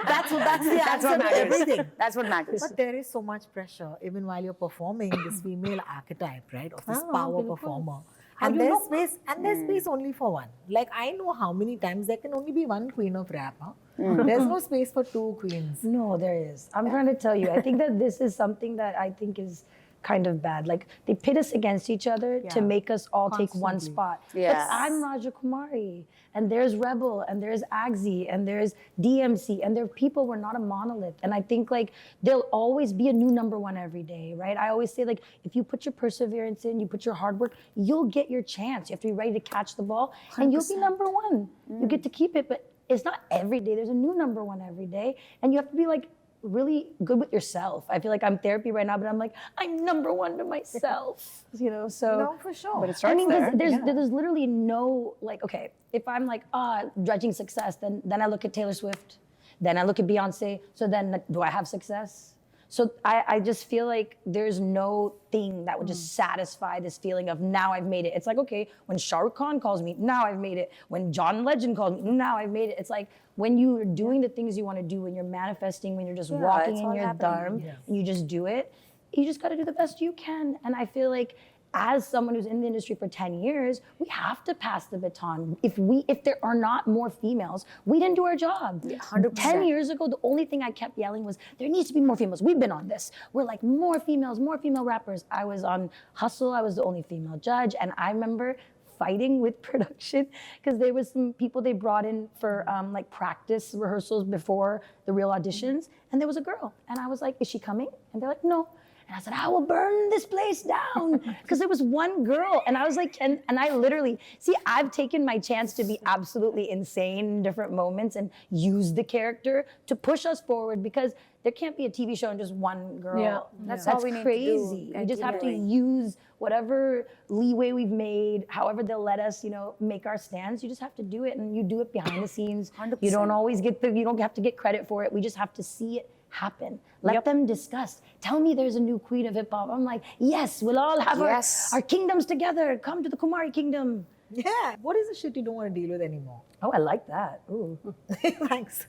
That's the answer to everything. That's what matters. But there is so much pressure, even while you're performing this female archetype, right, of this power performer. And there's space only for one. Like I know how many times there can only be one queen of rap. Huh? There's no space for two queens. No, there is. I'm trying to tell you. I think that this is something that I think is kind of bad. Like they pit us against each other to make us all take one spot. Yes. But I'm Raja Kumari, and there's Rebel, and there's Agzi, and there's DMC, and there are people. We're not a monolith. And I think like there'll always be a new number one every day, right? I always say like if you put your perseverance in, you put your hard work, you'll get your chance. You have to be ready to catch the ball, and you'll be number one. You get to keep it, but it's not every day. There's a new number one every day, and you have to be like really good with yourself. I feel like I'm therapy right now, but I'm like, I'm number one to myself, you know, so. No, for sure. But it starts there. There's literally no, like, okay, if I'm like, judging success, then I look at Taylor Swift, then I look at Beyonce, so then do I have success? So I just feel like there's no thing that would just satisfy this feeling of now I've made it. It's like, okay, when Shah Rukh Khan calls me, now I've made it. When John Legend calls me, now I've made it. It's like when you're doing the things you want to do, when you're manifesting, when you're just walking in your dharma, and you just do it, you just got to do the best you can. And I feel like as someone who's in the industry for 10 years, we have to pass the baton. If there are not more females, we didn't do our job. 100%. 10 years ago, the only thing I kept yelling was, there needs to be more females. We've been on this. We're like, more females, more female rappers. I was on Hustle, I was the only female judge, and I remember fighting with production because there was some people they brought in for like practice rehearsals before the real auditions, and there was a girl. And I was like, is she coming? And they're like, no. And I said, I will burn this place down. Because there was one girl. And I was like, and I literally, see, I've taken my chance to be absolutely insane in different moments and use the character to push us forward because there can't be a TV show and just one girl. Yeah. That's all we need crazy. to do. We just have to use whatever leeway we've made, however they'll let us, you know, make our stands. You just have to do it, and you do it behind the scenes. 100%. You don't always you don't have to get credit for it. We just have to see it happen. Let them discuss. Tell me there's a new queen of hip hop. I'm like, yes, we'll all have our kingdoms together. Come to the Kumari kingdom. Yeah. What is the shit you don't want to deal with anymore? Oh, I like that. Ooh. Thanks.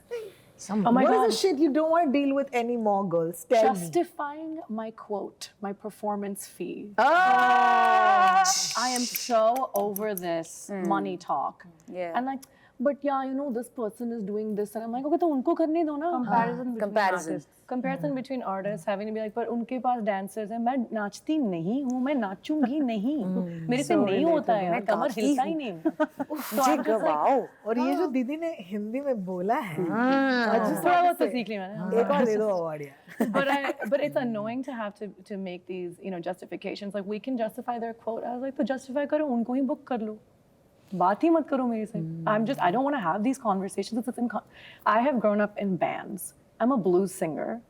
What is the shit you don't want to deal with anymore, girls? Tell me. Justifying my quote, my performance fee. Oh! I am so over this money talk. Yeah. And like, but yeah, you know, this person is doing this. And I'm like, okay, तो उनको करने दो ना. Comparison between artists, having to be like, पर उनके पास dancers हैं, मैं नाचती नहीं हूँ, मैं नाचूंगी नहीं. मेरे से नहीं होता है यार, कमर हिलता ही नहीं. वाओ. और ये जो दीदी ने हिंदी में बोला है, थोड़ा बहुत तो सीख लिया मैंने. एक और दे दो award यार. But it's annoying to have to make these, you know, justifications. Like we can justify their quote. I was like, तो justify करो, उनको ही book कर लो. बात ही मत करो मेरे से. I don't want to have these conversations. I have grown up in bands. I'm a blues singer.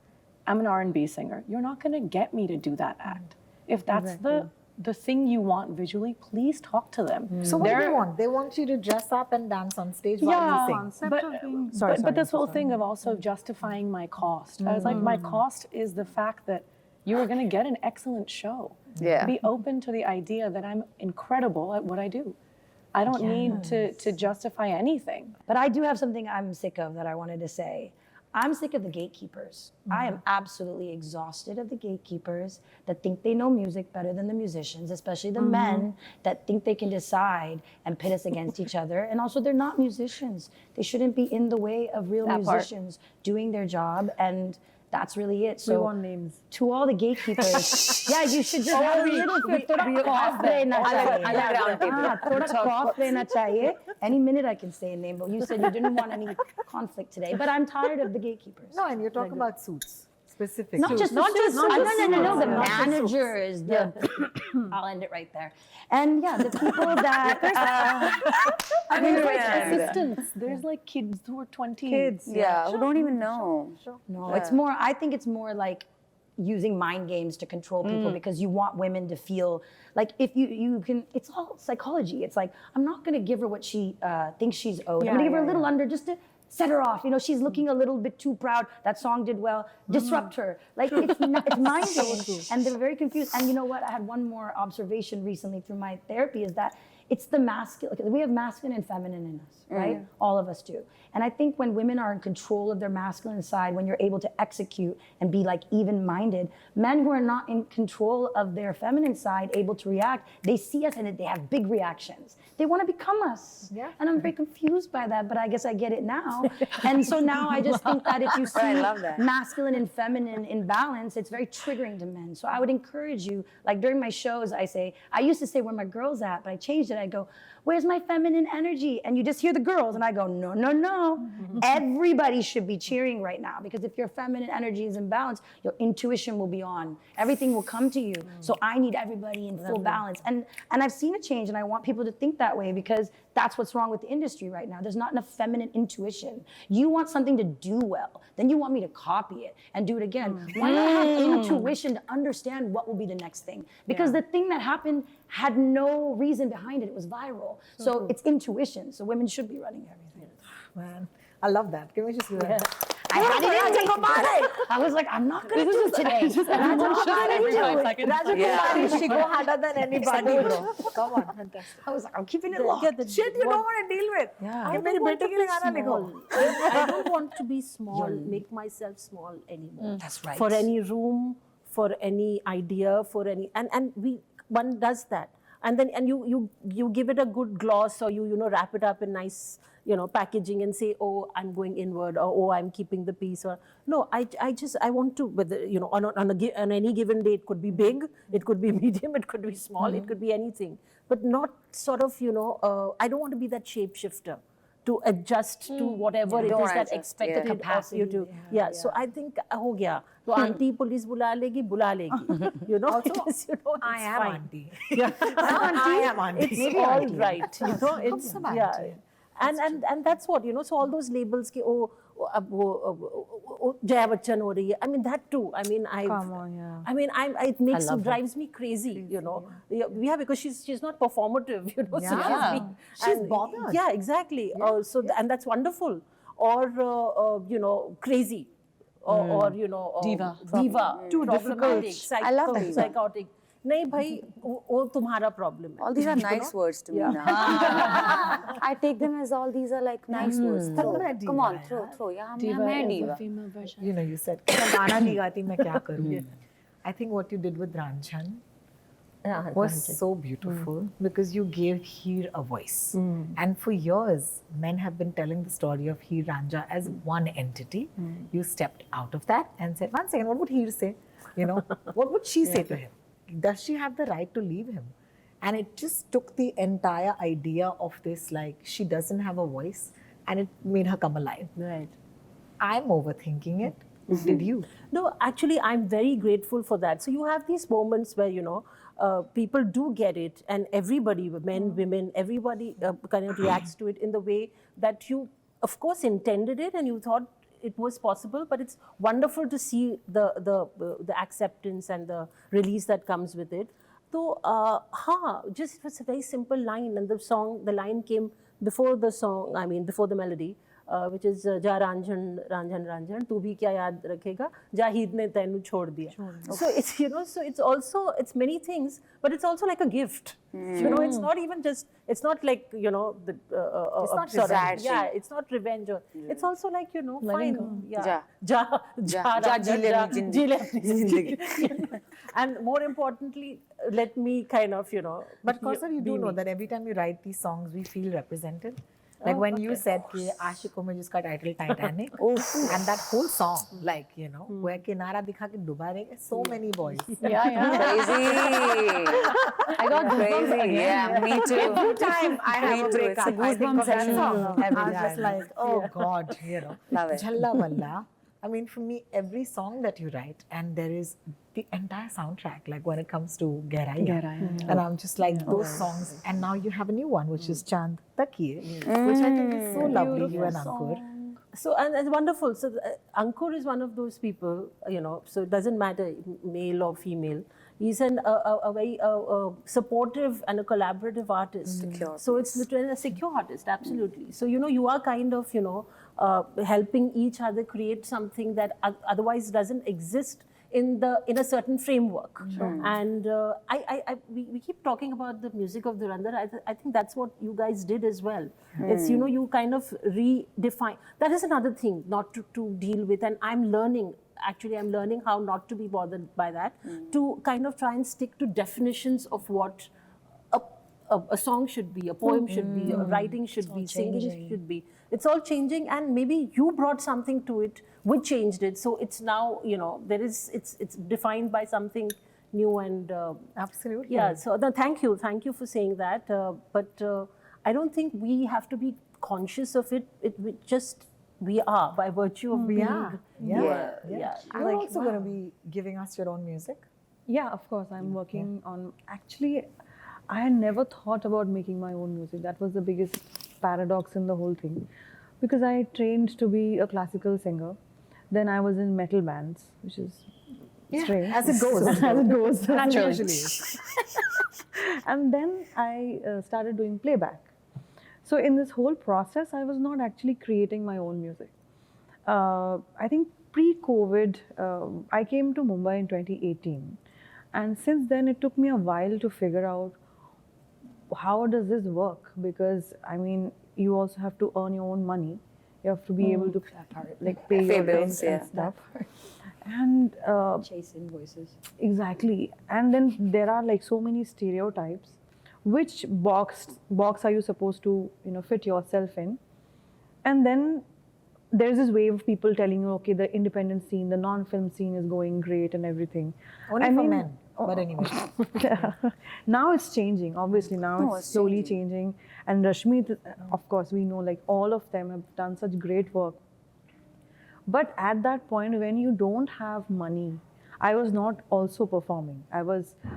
I'm an R&B singer. You're not going to get me to do that act. If that's the thing you want visually, please talk to them. So what do they want? They want you to dress up and dance on stage while you sing. But this whole thing of also justifying my cost. I was like, my cost is the fact that you are going to get an excellent show. Yeah. Be open to the idea that I'm incredible at what I do. I don't need to justify anything. But I do have something I'm sick of that I wanted to say. I'm sick of the gatekeepers. I am absolutely exhausted of the gatekeepers that think they know music better than the musicians, especially the men that think they can decide and pit us against each other. And also, they're not musicians. They shouldn't be in the way of real musicians doing their job. And that's really it. So, We want names. to all the gatekeepers, yeah, you should just have a little bit. Thoda cough rehna chahiye. Thoda cough rehna chahiye. Any minute I can say a name, but you said you didn't want any conflict today. But I'm tired of the gatekeepers. No, and you're talking about suits specifically. Not just no. The managers. I'll end it right there. And yeah, the people that. There's like assistants. There's like kids who are 20. who don't even know. No, it's more. I think it's more like using mind games to control people because you want women to feel like if you can. It's all psychology. It's like I'm not going to give her what she thinks she's owed. I'm going to give her a little under just to set her off. You know, she's looking a little bit too proud. That song did well. Disrupt her. Like it's mind games, and they're very confused. And you know what? I had one more observation recently through my therapy is that it's the masculine. We have masculine and feminine in us, right? All of us do. And I think when women are in control of their masculine side, when you're able to execute and be like even-minded, men who are not in control of their feminine side, able to react, they see us and they have big reactions. They want to become us. Yeah. And I'm very confused by that, but I guess I get it now. And so now I just think that if you see masculine and feminine in balance, it's very triggering to men. So I would encourage you, like during my shows, I used to say, where my girls at? But I changed it. I go, where's my feminine energy? And you just hear the girls. And I go, no. Everybody should be cheering right now because if your feminine energy is in balance, your intuition will be on. Everything will come to you. So I need everybody in full balance. And I've seen a change and I want people to think that way because that's what's wrong with the industry right now. There's not enough feminine intuition. You want something to do well. Then you want me to copy it and do it again. Why not have intuition to understand what will be the next thing? Because the thing that happened had no reason behind it. It was viral. So it's intuition. So women should be running everything. Man, I love that. Can we just do that? I had it in Kumari. I was like, I'm not going to do it today. Kumari, she go harder than anybody, bro. Come on, fantastic. I was like, I'm keeping it locked. Shit you don't want to deal with. I don't want to be small. I don't want to be small, make myself small anymore. That's right. For any room, for any idea, for any and one does that. And then you give it a good gloss or you wrap it up in nice packaging and say, oh, I'm going inward, or oh, I'm keeping the peace, or no, I want to, whether on any given day it could be big, it could be medium, it could be small, it could be anything, but not sort of I don't want to be that shapeshifter to adjust to whatever it is that expected of you to. So I think ho gaya. So auntie police bula legi. Also, I am auntie. I am auntie. It's all right. It's and that's what so all those labels ki Jaya Bachchan ho rahi hai. I mean that too. I mean it drives me crazy. Because she's not performative. So she's bothered. Yeah, exactly. So and that's wonderful. Or crazy. Or diva. Too difficult. I love diva. Psychotic. नहीं भाई वो तुम्हारा problem है. All these are nice words to me now. I take them as all these are like nice words. Come on, throw. Yeah, मैं diva. You said गाना नहीं गाती मैं क्या करूँ? I think what you did with Ranjhan was so beautiful because you gave Heer a voice. And for years, men have been telling the story of Heer Ranja as one entity. You stepped out of that and said, one second, what would Heer say? What would she say to him? Does she have the right to leave him? And it just took the entire idea of this, like, she doesn't have a voice, and it made her come alive. Right. I'm overthinking it. Did you? No, actually, I'm very grateful for that. So you have these moments where, people do get it, and everybody, men, women, everybody kind of reacts to it in the way that you, of course, intended it, and you thought it was possible, but it's wonderful to see the acceptance and the release that comes with it. So, just it was a very simple line, and the line came before the song. I mean, before the melody. which is Ja Ranjhan, Ranjhan, Ranjhan, tu bhi kya yaad rakhega, Jahid ne tainu chhod diya. So it's, you know, so it's also, it's many things, but it's also like a gift. You know, it's not even just, it's not like, you know, the, it's not sort of, revenge. yeah, it's not revenge. Or, it's also like, you know, Letting fine. go. Ja Jile Jile. And more importantly, let me kind of, you know. But Kausar, you do know that every time we write these songs, we feel represented. Like when you said कि आशिकों में जिसका title Titanic, and that whole song, like, you know, where किनारा दिखा के डुबा रहे so many boys. Yeah. Crazy. I got crazy. Yeah, me too. Every time I have a breakup, It's a I think goosebump of that session song. every I'm just time. like, oh God, you know. Love it. Jhalla Walla. I mean, for me, every song that you write, and there is the entire soundtrack, like when it comes to Gehraiyan. And I'm just like, those songs. And now you have a new one, which is Chand Takiye, which I think is so lovely, you and Ankur. So, and it's wonderful. So, Ankur is one of those people, you know, so it doesn't matter male or female. He's a very supportive and a collaborative artist. Secure So it's literally a secure artist, absolutely. So, you know, you are kind of, you know, helping each other create something that otherwise doesn't exist in a certain framework. And we keep talking about the music of Dhurandhar. I think that's what you guys did as well. It's, you know, you kind of redefine. That is another thing not to deal with, and I'm learning how not to be bothered by that, to kind of try and stick to definitions of what a song should be, a poem should be, a writing should be, singing should be. It's all changing, and maybe you brought something to it, we changed it. So it's now, you know, it's defined by something new and Absolutely. yeah. So thank you for saying that. But I don't think we have to be conscious of it. We are by virtue of being. Yeah. Yeah. You're also going to be giving us your own music. Yeah, of course. I'm working on. Actually, I had never thought about making my own music. That was the biggest paradox in the whole thing, because I trained to be a classical singer. Then I was in metal bands, which is strange. As it goes. As it goes. Naturally. And then I started doing playback. So in this whole process, I was not actually creating my own music. I think pre-COVID, I came to Mumbai in 2018. And since then, it took me a while to figure out how does this work? Because, I mean, you also have to earn your own money. You have to be able to like pay your bills and stuff. And chase invoices. Exactly. And then there are like so many stereotypes. Which box are you supposed to, you know, fit yourself in? And then there's this wave of people telling you, okay, the independent scene, the non-film scene is going great and everything. Only for men, but anyway. Now it's changing, obviously. Now it's slowly changing. And Rashmeet, of course, we know like all of them have done such great work. But at that point, when you don't have money, I was not also performing. I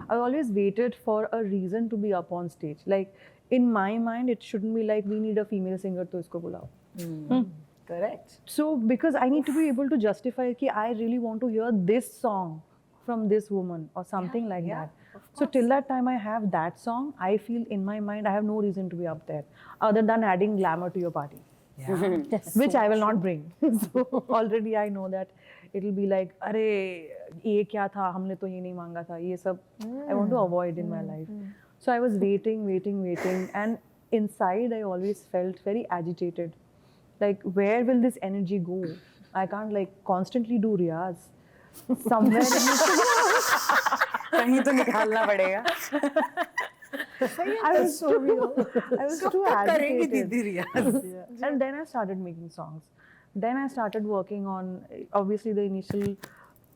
always waited for a reason to be up on stage. Like in my mind, it shouldn't be like we need a female singer to isko bulao. Correct. So because I need to be able to justify that I really want to hear this song from this woman or something like that. So till that time I have that song, I feel in my mind I have no reason to be up there other than adding glamour to your party. Yeah. Which I will not bring. So already I know that it'll be like, "Arey, ye kya tha? Humne to ye nahi manga tha." Ye sab I want to avoid in my life. So I was waiting, and inside I always felt very agitated. Like, where will this energy go? I can't like constantly do riyaz. Somewhere कहीं तो निकालना पड़ेगा. I was so real. I was too करेंगी agitated. दीदी रियाज. Yeah. And then I started making songs. Then I started working on, obviously the initial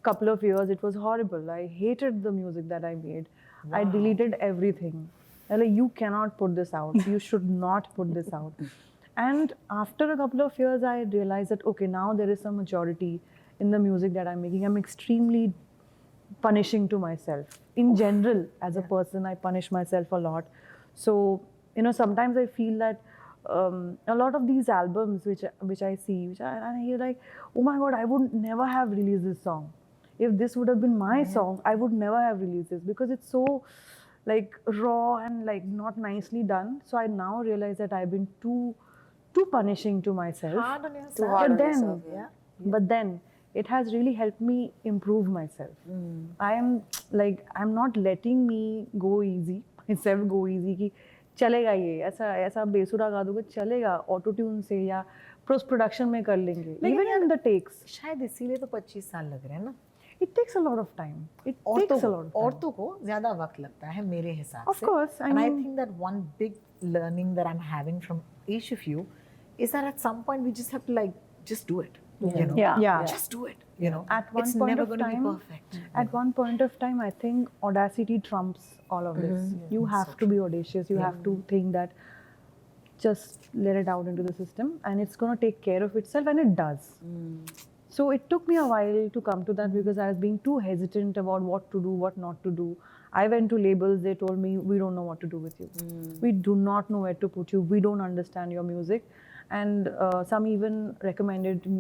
couple of years, it was horrible. I hated the music that I made. I deleted everything. I'm like, you cannot put this out. You should not put this out. And after a couple of years, I realized that, okay, now there is some maturity in the music that I'm making. I'm extremely punishing to myself. In general, as a person, I punish myself a lot. So, you know, sometimes I feel that a lot of these albums which I see, and I hear like, oh my God, I would never have released this song. If this would have been my song, I would never have released this, because it's so like raw and like not nicely done. So I now realize that I've been too too punishing to myself. Hard on yourself. Too hard But on then, yourself, but then it has really helped me improve myself. I'm not letting me go easy. Myself go easy कि चलेगा ये ऐसा बेसुरा गा दूंगा चलेगा auto tune से या post production में कर लेंगे. Even in the takes. शायद इसीलिए तो 25 साल लग रहे हैं ना. It takes a lot of time. It takes a lot of time. औरतों को ज़्यादा वक्त लगता है मेरे हिसाब Of से. course, I And I mean- think that one big learning that I'm having from each of you is that at some point we just have to like just do it. You know? Yeah. Just do it. You know, At one it's point never of going to be time, perfect. At one point of time, I think audacity trumps all of this. You have to be audacious. You have to think that just let it out into the system and it's going to take care of itself, and it does. So it took me a while to come to that because I was being too hesitant about what to do, what not to do. I went to labels, they told me, we don't know what to do with you. We do not know where to put you. We don't understand your music. And some even recommended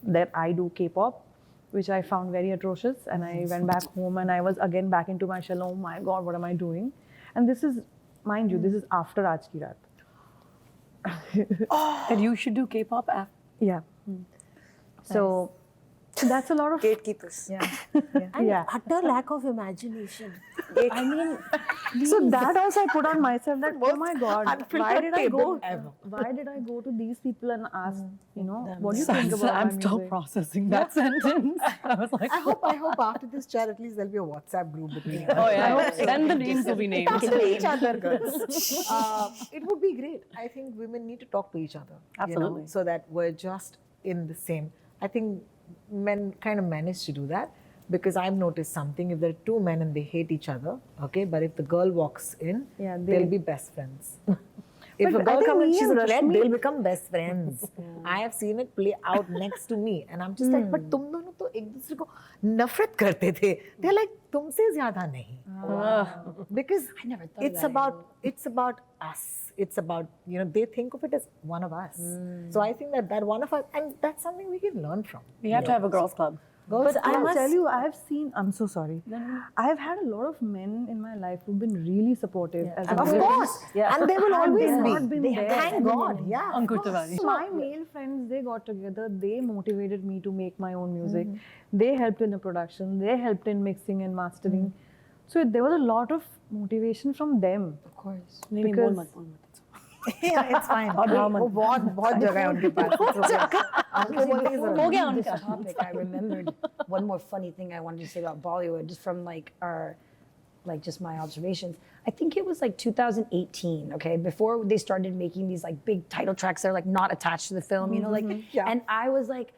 that I do K-pop, which I found very atrocious. And I went back home and I was again back into my shell. Oh my God, what am I doing? And this is, mind you, this is after Aaj Ki Raat. That you should do K-pop after. Yeah. So that's a lot of Gatekeepers. And utter lack of imagination. I mean, so that also I put on myself that, oh my God, why did I go? Why did I go to these people and ask, you know, what do you think about I'm my still music? processing that sentence. I was like, I hope after this chat at least there'll be a WhatsApp group between us. oh yeah, then the names will be named. Talk to each other, girls. It would be great. I think women need to talk to each other. Absolutely. You know, so that we're just in the same. I think men kind of manage to do that because I've noticed something. If there are two men and they hate each other, okay, but if the girl walks in, Yeah, they'll be best friends. If But a girl I think comes and me she's and a threat, Rashmeet- they'll become best friends. I have seen it play out next to me, and I'm just like, but तुम दोनों तो एक दूसरे को नफरत करते थे. They're like, तुमसे ज़्यादा नहीं. Because I never thought it's of that about us. It's about, you know, they think of it as one of us. So I think that one of us, and that's something we can learn from. We have to have a girls' club. But I must tell you, I've seen, I'm so sorry. I've had a lot of men in my life who've been really supportive. As a Of woman. course. And they will always not be. been there. Thank God. Yeah. Ankur Tiwari. My male friends, they got together, they motivated me to make my own music. They helped in the production, they helped in mixing and mastering. So there was a lot of motivation from them. Of course. Because Yeah, it's fine. वो बहुत जगह है उनके पास. हो गया उनका topic. I remembered one more funny thing I wanted to say about Bollywood, just from like just my observations. I think it was like 2018, okay, before they started making these like big title tracks that are like not attached to the film, you know, like, and I was like,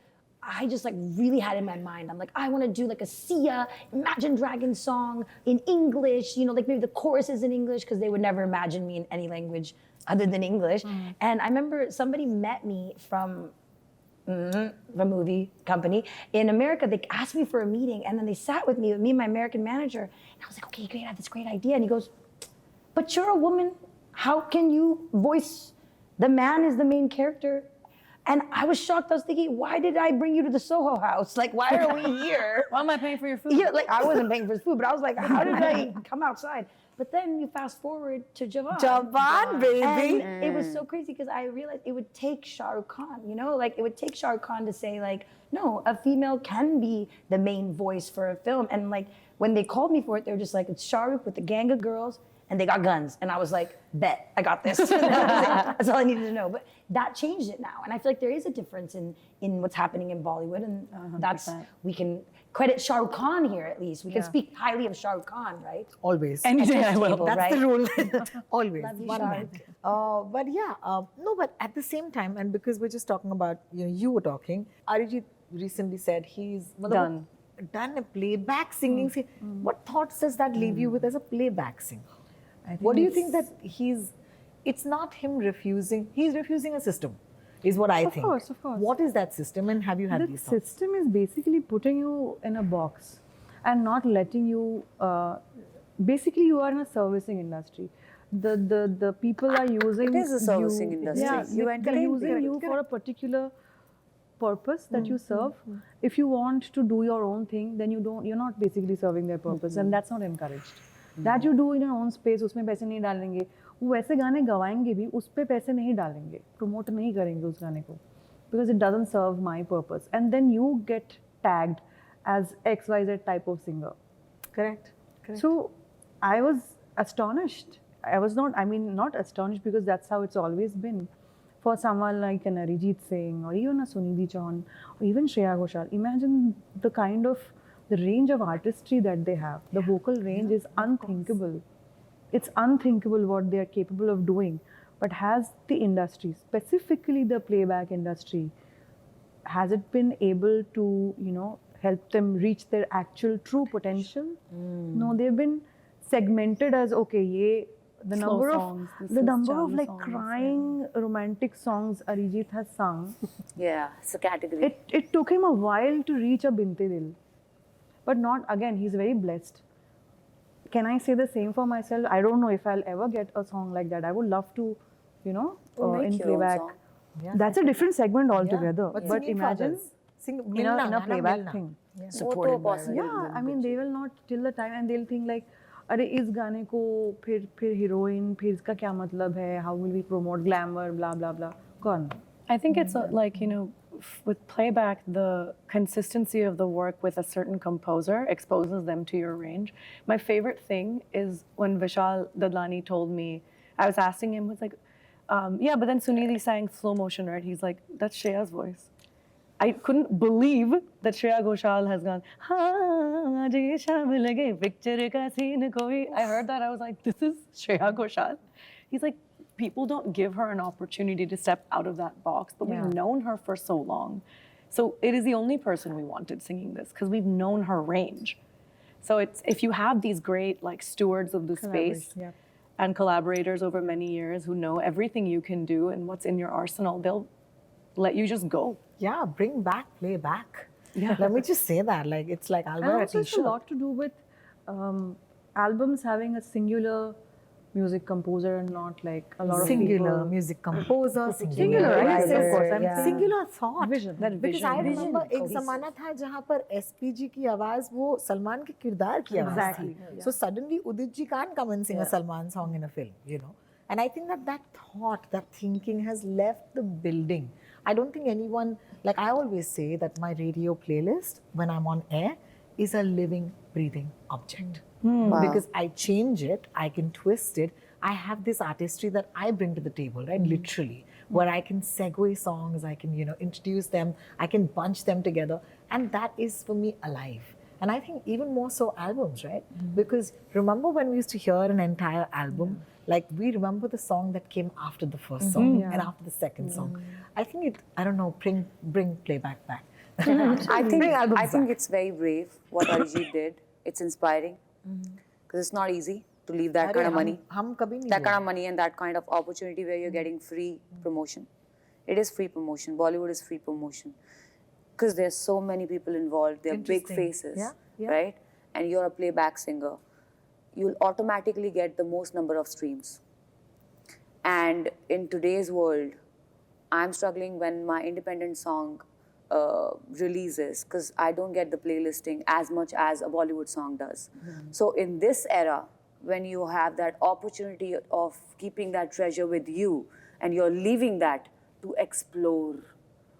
I just like really had in my mind, I'm like, I want to do like a Sia, Imagine Dragons song in English, you know, like maybe the chorus is in English because they would never imagine me in any language other than English. And I remember somebody met me from the movie company in America. They asked me for a meeting and then they sat with me and my American manager. And I was like, okay, great, I have this great idea. And he goes, but you're a woman. How can you voice the man is the main character? And I was shocked. I was thinking, why did I bring you to the Soho House? Like, why are we here? Why am I paying for your food? Yeah, like I wasn't paying for his food, but I was like, how did I come outside? But then you fast forward to Jawan. Jawan, baby. And it was so crazy because I realized it would take Shah Rukh Khan, you know, like it would take Shah Rukh Khan to say like, no, a female can be the main voice for a film. And like when they called me for it, they were just like, it's Shah Rukh with a gang of girls and they got guns. And I was like, bet, I got this. That's all I needed to know. But that changed it now. And I feel like there is a difference in what's happening in Bollywood. And that's, we can credit Shah Rukh Khan here at least. We can speak highly of Shah Rukh Khan, right? Always. Any day I will. Table, That's right? the rule. Always. Love you, One Shah man. But yeah, no, but at the same time, and because we're just talking about, you know, you were talking, Arijit recently said he's Done a playback singing. What thoughts does that leave you with as a playback singer? What do you think that it's not him refusing, he's refusing a system, is what I think. Of course. What is that system and have you had The these thoughts? system is basically putting you in a box and not letting you, basically you are in a servicing industry. The people are using It is a servicing industry. Yeah, You they're entertain using you for a particular purpose that you serve. If you want to do your own thing, then you're not basically serving their purpose, and that's not encouraged. That you do in your own space, उसमें पैसे नहीं डालेंगे, वो वैसे गाने गवाएंगे भी, उस पे पैसे नहीं डालेंगे, प्रमोट नहीं करेंगे उस गाने को, because it doesn't serve my purpose, and then you get tagged as XYZ type of singer. Correct. So I was astonished. I was not, I mean, not astonished because that's how it's always been. For someone like an Arijit Singh or even a Sunidhi Chauhan or even Shreya Ghoshal, imagine the range of artistry that they have. The vocal range is unthinkable. It's unthinkable what they are capable of doing. But has the industry, specifically the playback industry, has it been able to, help them reach their actual true potential? No, they've been segmented as, okay, the number of like crying romantic songs Arijit has sung. Yeah, it's a category. It took him a while to reach a Binte Dil. But not, again, he's very blessed. Can I say the same for myself? I don't know if I'll ever get a song like that. I would love to, Make in your own playback. song. Yeah. That's a different segment altogether. But But singing for imagine others. Sing, in milna, a गाना playback milna. thing. Supported by others. Yeah, I mean, they will not till the time, and they'll think like, अरे इस गाने को फिर heroine, फिर इसका क्या मतलब है? How will we promote glamour, blah blah blah. Gone. I think it's like, with playback, the consistency of the work with a certain composer exposes them to your range. My favorite thing is when Vishal Dadlani told me, I was asking him, was like, yeah, but then Sunidhi sang slow motion, right? He's like, that's Shreya's voice. I couldn't believe that Shreya Ghoshal has gone, aaj ye shaam lage picture ka scene koi. I heard that, I was like, this is Shreya Ghoshal. He's like, people don't give her an opportunity to step out of that box, but we've known her for so long. So it is the only person we wanted singing this because we've known her range. So it's, if you have these great like stewards of the space and collaborators over many years who know everything you can do and what's in your arsenal, they'll let you just go. Yeah, bring back playback. Yeah. Let me just say that. Like, it's like I'll wear a Also, it's a t-shirt. lot to do with albums having a singular music composer and not like a lot of Singular people. music composer, Singular, right? writer, Of course, I'm saying singular thought. Vision. That Because vision. I remember एक ज़माना था जहाँ पर SPG की आवाज़ वो सलमान के किरदार की आवाज़ थी. So suddenly Udit ji can't come and sing a Salman song in a film, And I think that thought, that thinking has left the building. I don't think anyone, like I always say that my radio playlist when I'm on air is a living, breathing object. Because I change it, I can twist it. I have this artistry that I bring to the table, right? Literally, where I can segue songs, I can, introduce them, I can bunch them together. And that is for me alive. And I think even more so albums, right? Because remember when we used to hear an entire album, like we remember the song that came after the first song and after the second song. I think I don't know, bring playback back. I think it's very brave what Arijit did. It's inspiring because it's not easy to leave that kind of money. That kind of money and that kind of opportunity where you're getting free promotion. It is free promotion. Bollywood is free promotion. Because there's so many people involved. They're big faces, right? And you're a playback singer. You'll automatically get the most number of streams. And in today's world, I'm struggling when my independent song releases because I don't get the playlisting as much as a Bollywood song does. So in this era, when you have that opportunity of keeping that treasure with you and you're leaving that to explore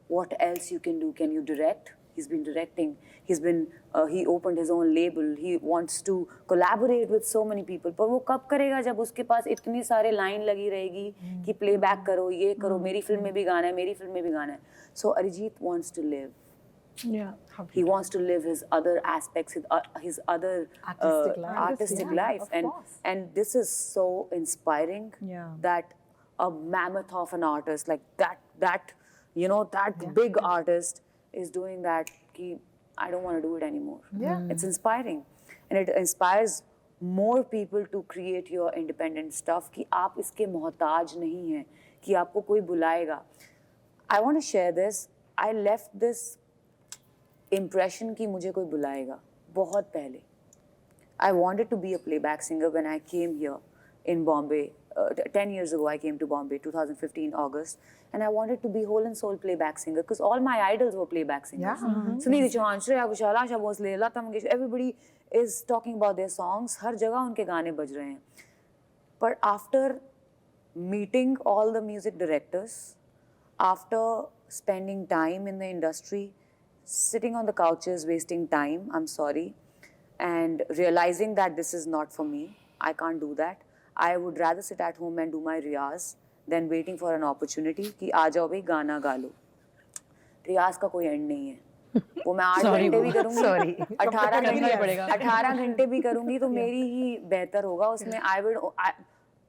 what else you can do. Can you direct? He's been directing. He opened his own label. He wants to collaborate with so many people. पर वो कब करेगा जब उसके पास इतनी सारे line लगी रहेगी कि playback करो, ये करो, मेरी फिल्म में भी गाना है, मेरी फिल्म में भी गाना है. So Arijit wants to live. Yeah. He wants to live his other aspects, his other artistic life. And this is so inspiring that a mammoth of an artist like that big artist is doing that. I don't want to do it anymore. It's inspiring. And it inspires more people to create your independent stuff कि आप इसके मोहताज नहीं हैं कि आपको कोई बुलाएगा. I want to share this. I left this impression कि मुझे कोई बुलाएगा बहुत पहले. I wanted to be a playback singer when I came here in Bombay. 10 years ago I came to Bombay, 2015 August, and I wanted to be whole and soul playback singer because all my idols were playback singers. Sunidhi, Chauhan, Shreya, Vishal, Asha Bhosle, Lata Mangeshkar, everybody is talking about their songs. हर जगह उनके गाने बज रहे हैं. But after meeting all the music directors, after spending time in the industry, sitting on the couches, wasting time, I'm sorry, and realizing that this is not for me, I can't do that. I would rather sit at home and do my riyaz than waiting for an opportunity कि आ जाओ भाई गाना गा लो. रियाज का कोई and नहीं है. वो मैं 8 घंटे भी करूँगी, 18 घंटे भी करूँगी तो मेरी ही बेहतर होगा उसमें.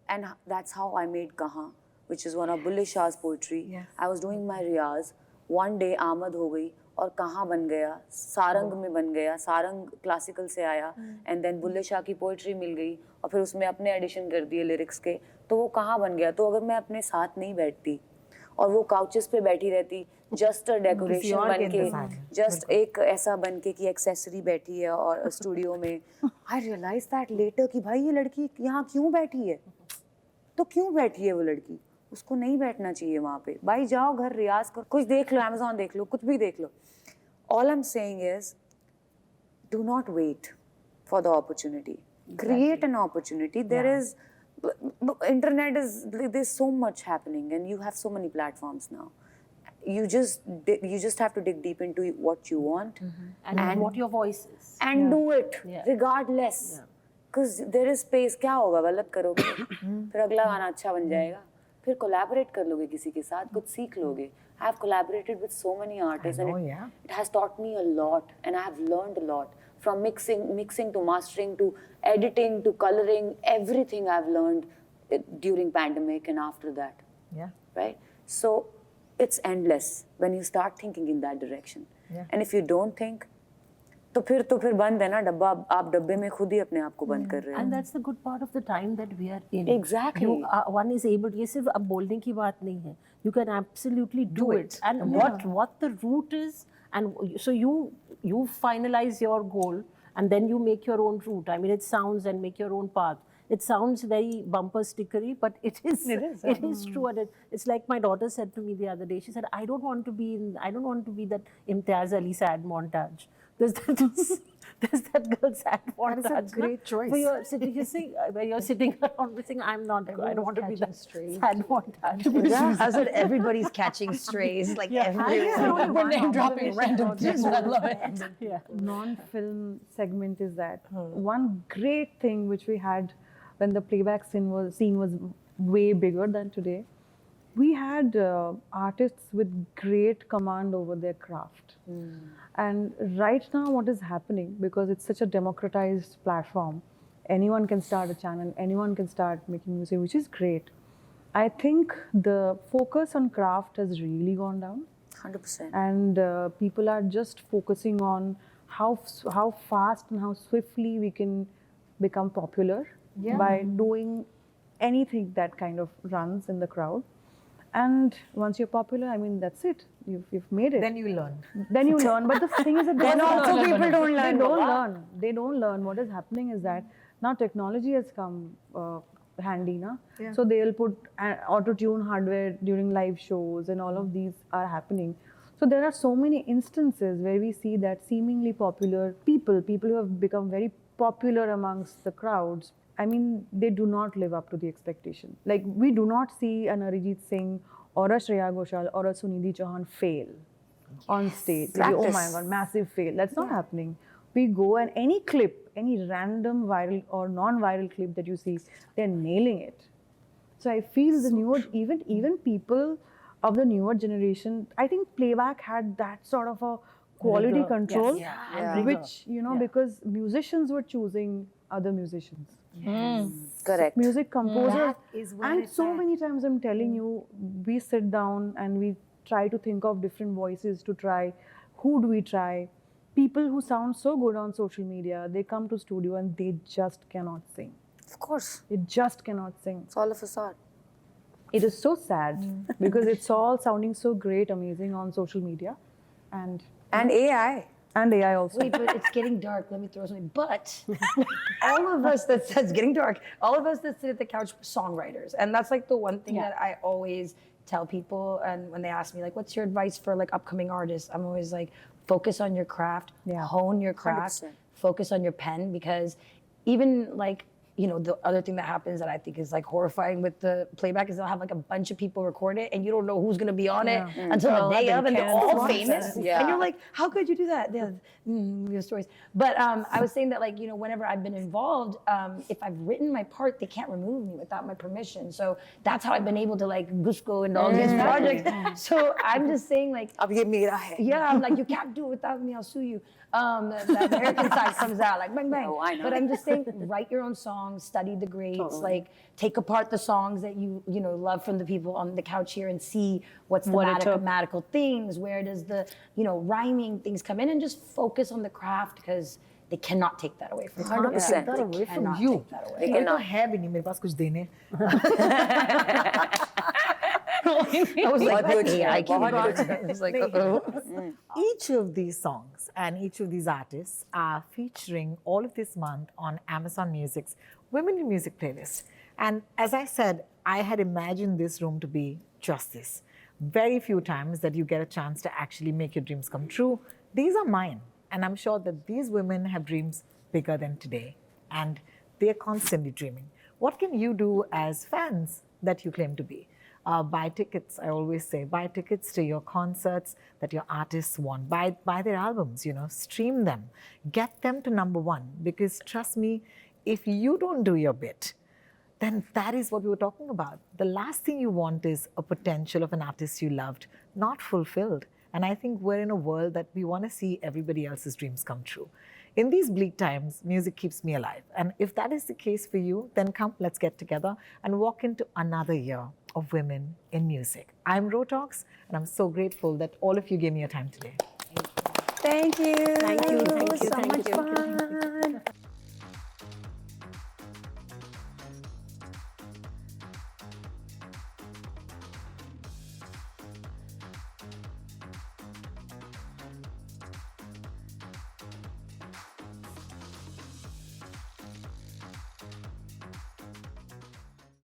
And that's how I made Kahan, which is one of Bulle Shah's poetry. Yes. I was doing my riyaz. One day आमद हो गई और कहाँ बन गया, सारंग में बन गया, सारंग क्लासिकल से आया, एंड देन बुल्ले शाह की पोइट्री मिल गई और फिर उसमें अपने एडिशन कर दिए लिरिक्स के, तो वो कहाँ बन गया. तो अगर मैं अपने साथ नहीं बैठती और वो काउचेस पे बैठी रहती, जस्ट अ डेकोरेशन बन के, जस्ट एक ऐसा बन के कि एक्सेसरी बैठी है और स्टूडियो में, आई रियलाइज दैट लेटर कि भाई ये लड़की यहाँ क्यों बैठी है, तो क्यों बैठी है वो लड़की, उसको नहीं बैठना चाहिए वहाँ पे. भाई जाओ घर रियाज करो, कुछ देख लो, Amazon देख लो, कुछ भी देख लो. All I'm saying is, do not wait for the opportunity. Create an opportunity. There is, internet is, there's so much happening and you have so many platforms now. You just have to dig deep into what you want and what your voice is. And do it regardless. Because there is space. क्या होगा, गलत करोगे फिर अगला गाना अच्छा बन जाएगा, फिर collaborate कर लोगे किसी के साथ, कुछ सीख लोगे. I have collaborated with so many artists and it has taught me a lot and I have learned a lot. From mixing to mastering to editing to coloring, everything I've learned during pandemic and after that. Yeah. Right? So it's endless when you start thinking in that direction. Yeah. And if you don't think, तो फिर बंद है ना डब्बा, आप डब्बे में खुद ही अपने आप को बंद कर रहे हो. And that's the good part of the time that we are in. Exactly. One is able to, ये सिर्फ अब बोलने की बात नहीं है. You can absolutely do it. And what the route is, and so you finalize your goal and then you make your own route. I mean, it sounds and make your own path. It sounds very bumper stickery, but it is true. And it's like my daughter said to me the other day. She said, I don't want to be that Imtiaz Ali sad montage. There's that girl sad montage. That is a great choice. Where you're sitting around saying, I don't want to be that sad montage. Yeah, I said everybody's catching strays, like everyone. We're name dropping random things. I love it. Yeah. Non-film segment is that one great thing which we had when the playback scene was way bigger than today. We had artists with great command over their craft. And right now what is happening, because it's such a democratized platform, anyone can start a channel, anyone can start making music, which is great. I think the focus on craft has really gone down. 100%. And people are just focusing on how fast and how swiftly we can become popular by doing anything that kind of runs in the crowd. And once you're popular, I mean, that's it. You've made it. Then you learn. Then you learn. But the thing is that Then also people don't learn. They don't learn. What is happening is that now technology has come handy, na? Yeah. So they'll put auto-tune hardware during live shows, and all of these are happening. So there are so many instances where we see that seemingly popular people who have become very popular amongst the crowds, I mean, they do not live up to the expectation. Like, we do not see an Arijit Singh or a Shreya Ghoshal or a Sunidhi Chauhan fail on stage. Like, oh my God, massive fail. That's not happening. We go and any clip, any random viral or non-viral clip that you see, they're nailing it. So I feel the newer, even people of the newer generation, I think Playback had that sort of a quality control, which, you know, because musicians were choosing other musicians. Correct. Music composers. And so many times I'm telling you, we sit down and we try to think of different voices to try. Who do we try? People who sound so good on social media, they come to studio and they just cannot sing. Of course. They just cannot sing. It's all a facade. It is so sad because it's all sounding so great, amazing on social media. And AI. And AI also. Wait, but it's getting dark. Let me throw something. But all of us that says getting dark, all of us that sit at the couch, songwriters. And that's like the one thing that I always tell people. And when they ask me, like, what's your advice for like upcoming artists? I'm always like, focus on your craft, hone your craft, 100%. focus on your pen, because even like you know, the other thing that happens that I think is like horrifying with the playback is they'll have like a bunch of people record it and you don't know who's gonna be on it until the day of, and they're all famous. Yeah. And you're like, how could you do that? We have stories. But I was saying that, like, you know, whenever I've been involved, if I've written my part, they can't remove me without my permission. So that's how I've been able to like Gusko and all these projects. So I'm just saying, like, yeah, I'm like, you can't do it without me, I'll sue you. That American side comes out like bang bang. Oh, I know. But I'm just saying, write your own songs, study the greats, like take apart the songs that you know love from the people on the couch here and see what's the mathematical things, where does the rhyming things come in, and just focus on the craft because they cannot take that away from you. 100%. Take that away from you. They cannot. है भी नहीं मेरे पास कुछ देने. I was like, I बहुत was like, uh-oh. Each of these songs and each of these artists are featuring all of this month on Amazon Music's Women in Music playlist. And as I said, I had imagined this room to be just this. Very few times that you get a chance to actually make your dreams come true. These are mine. And I'm sure that these women have dreams bigger than today. And they're constantly dreaming. What can you do as fans that you claim to be? Buy tickets, I always say, buy tickets to your concerts that your artists want. Buy their albums, stream them. Get them to #1, because trust me, if you don't do your bit, then that is what we were talking about. The last thing you want is a potential of an artist you loved not fulfilled. And I think we're in a world that we want to see everybody else's dreams come true. In these bleak times, music keeps me alive. And if that is the case for you, then come, let's get together and walk into another year of women in music. I'm Rotox, and I'm so grateful that all of you gave me your time today. Thank you. Thank you. So much fun.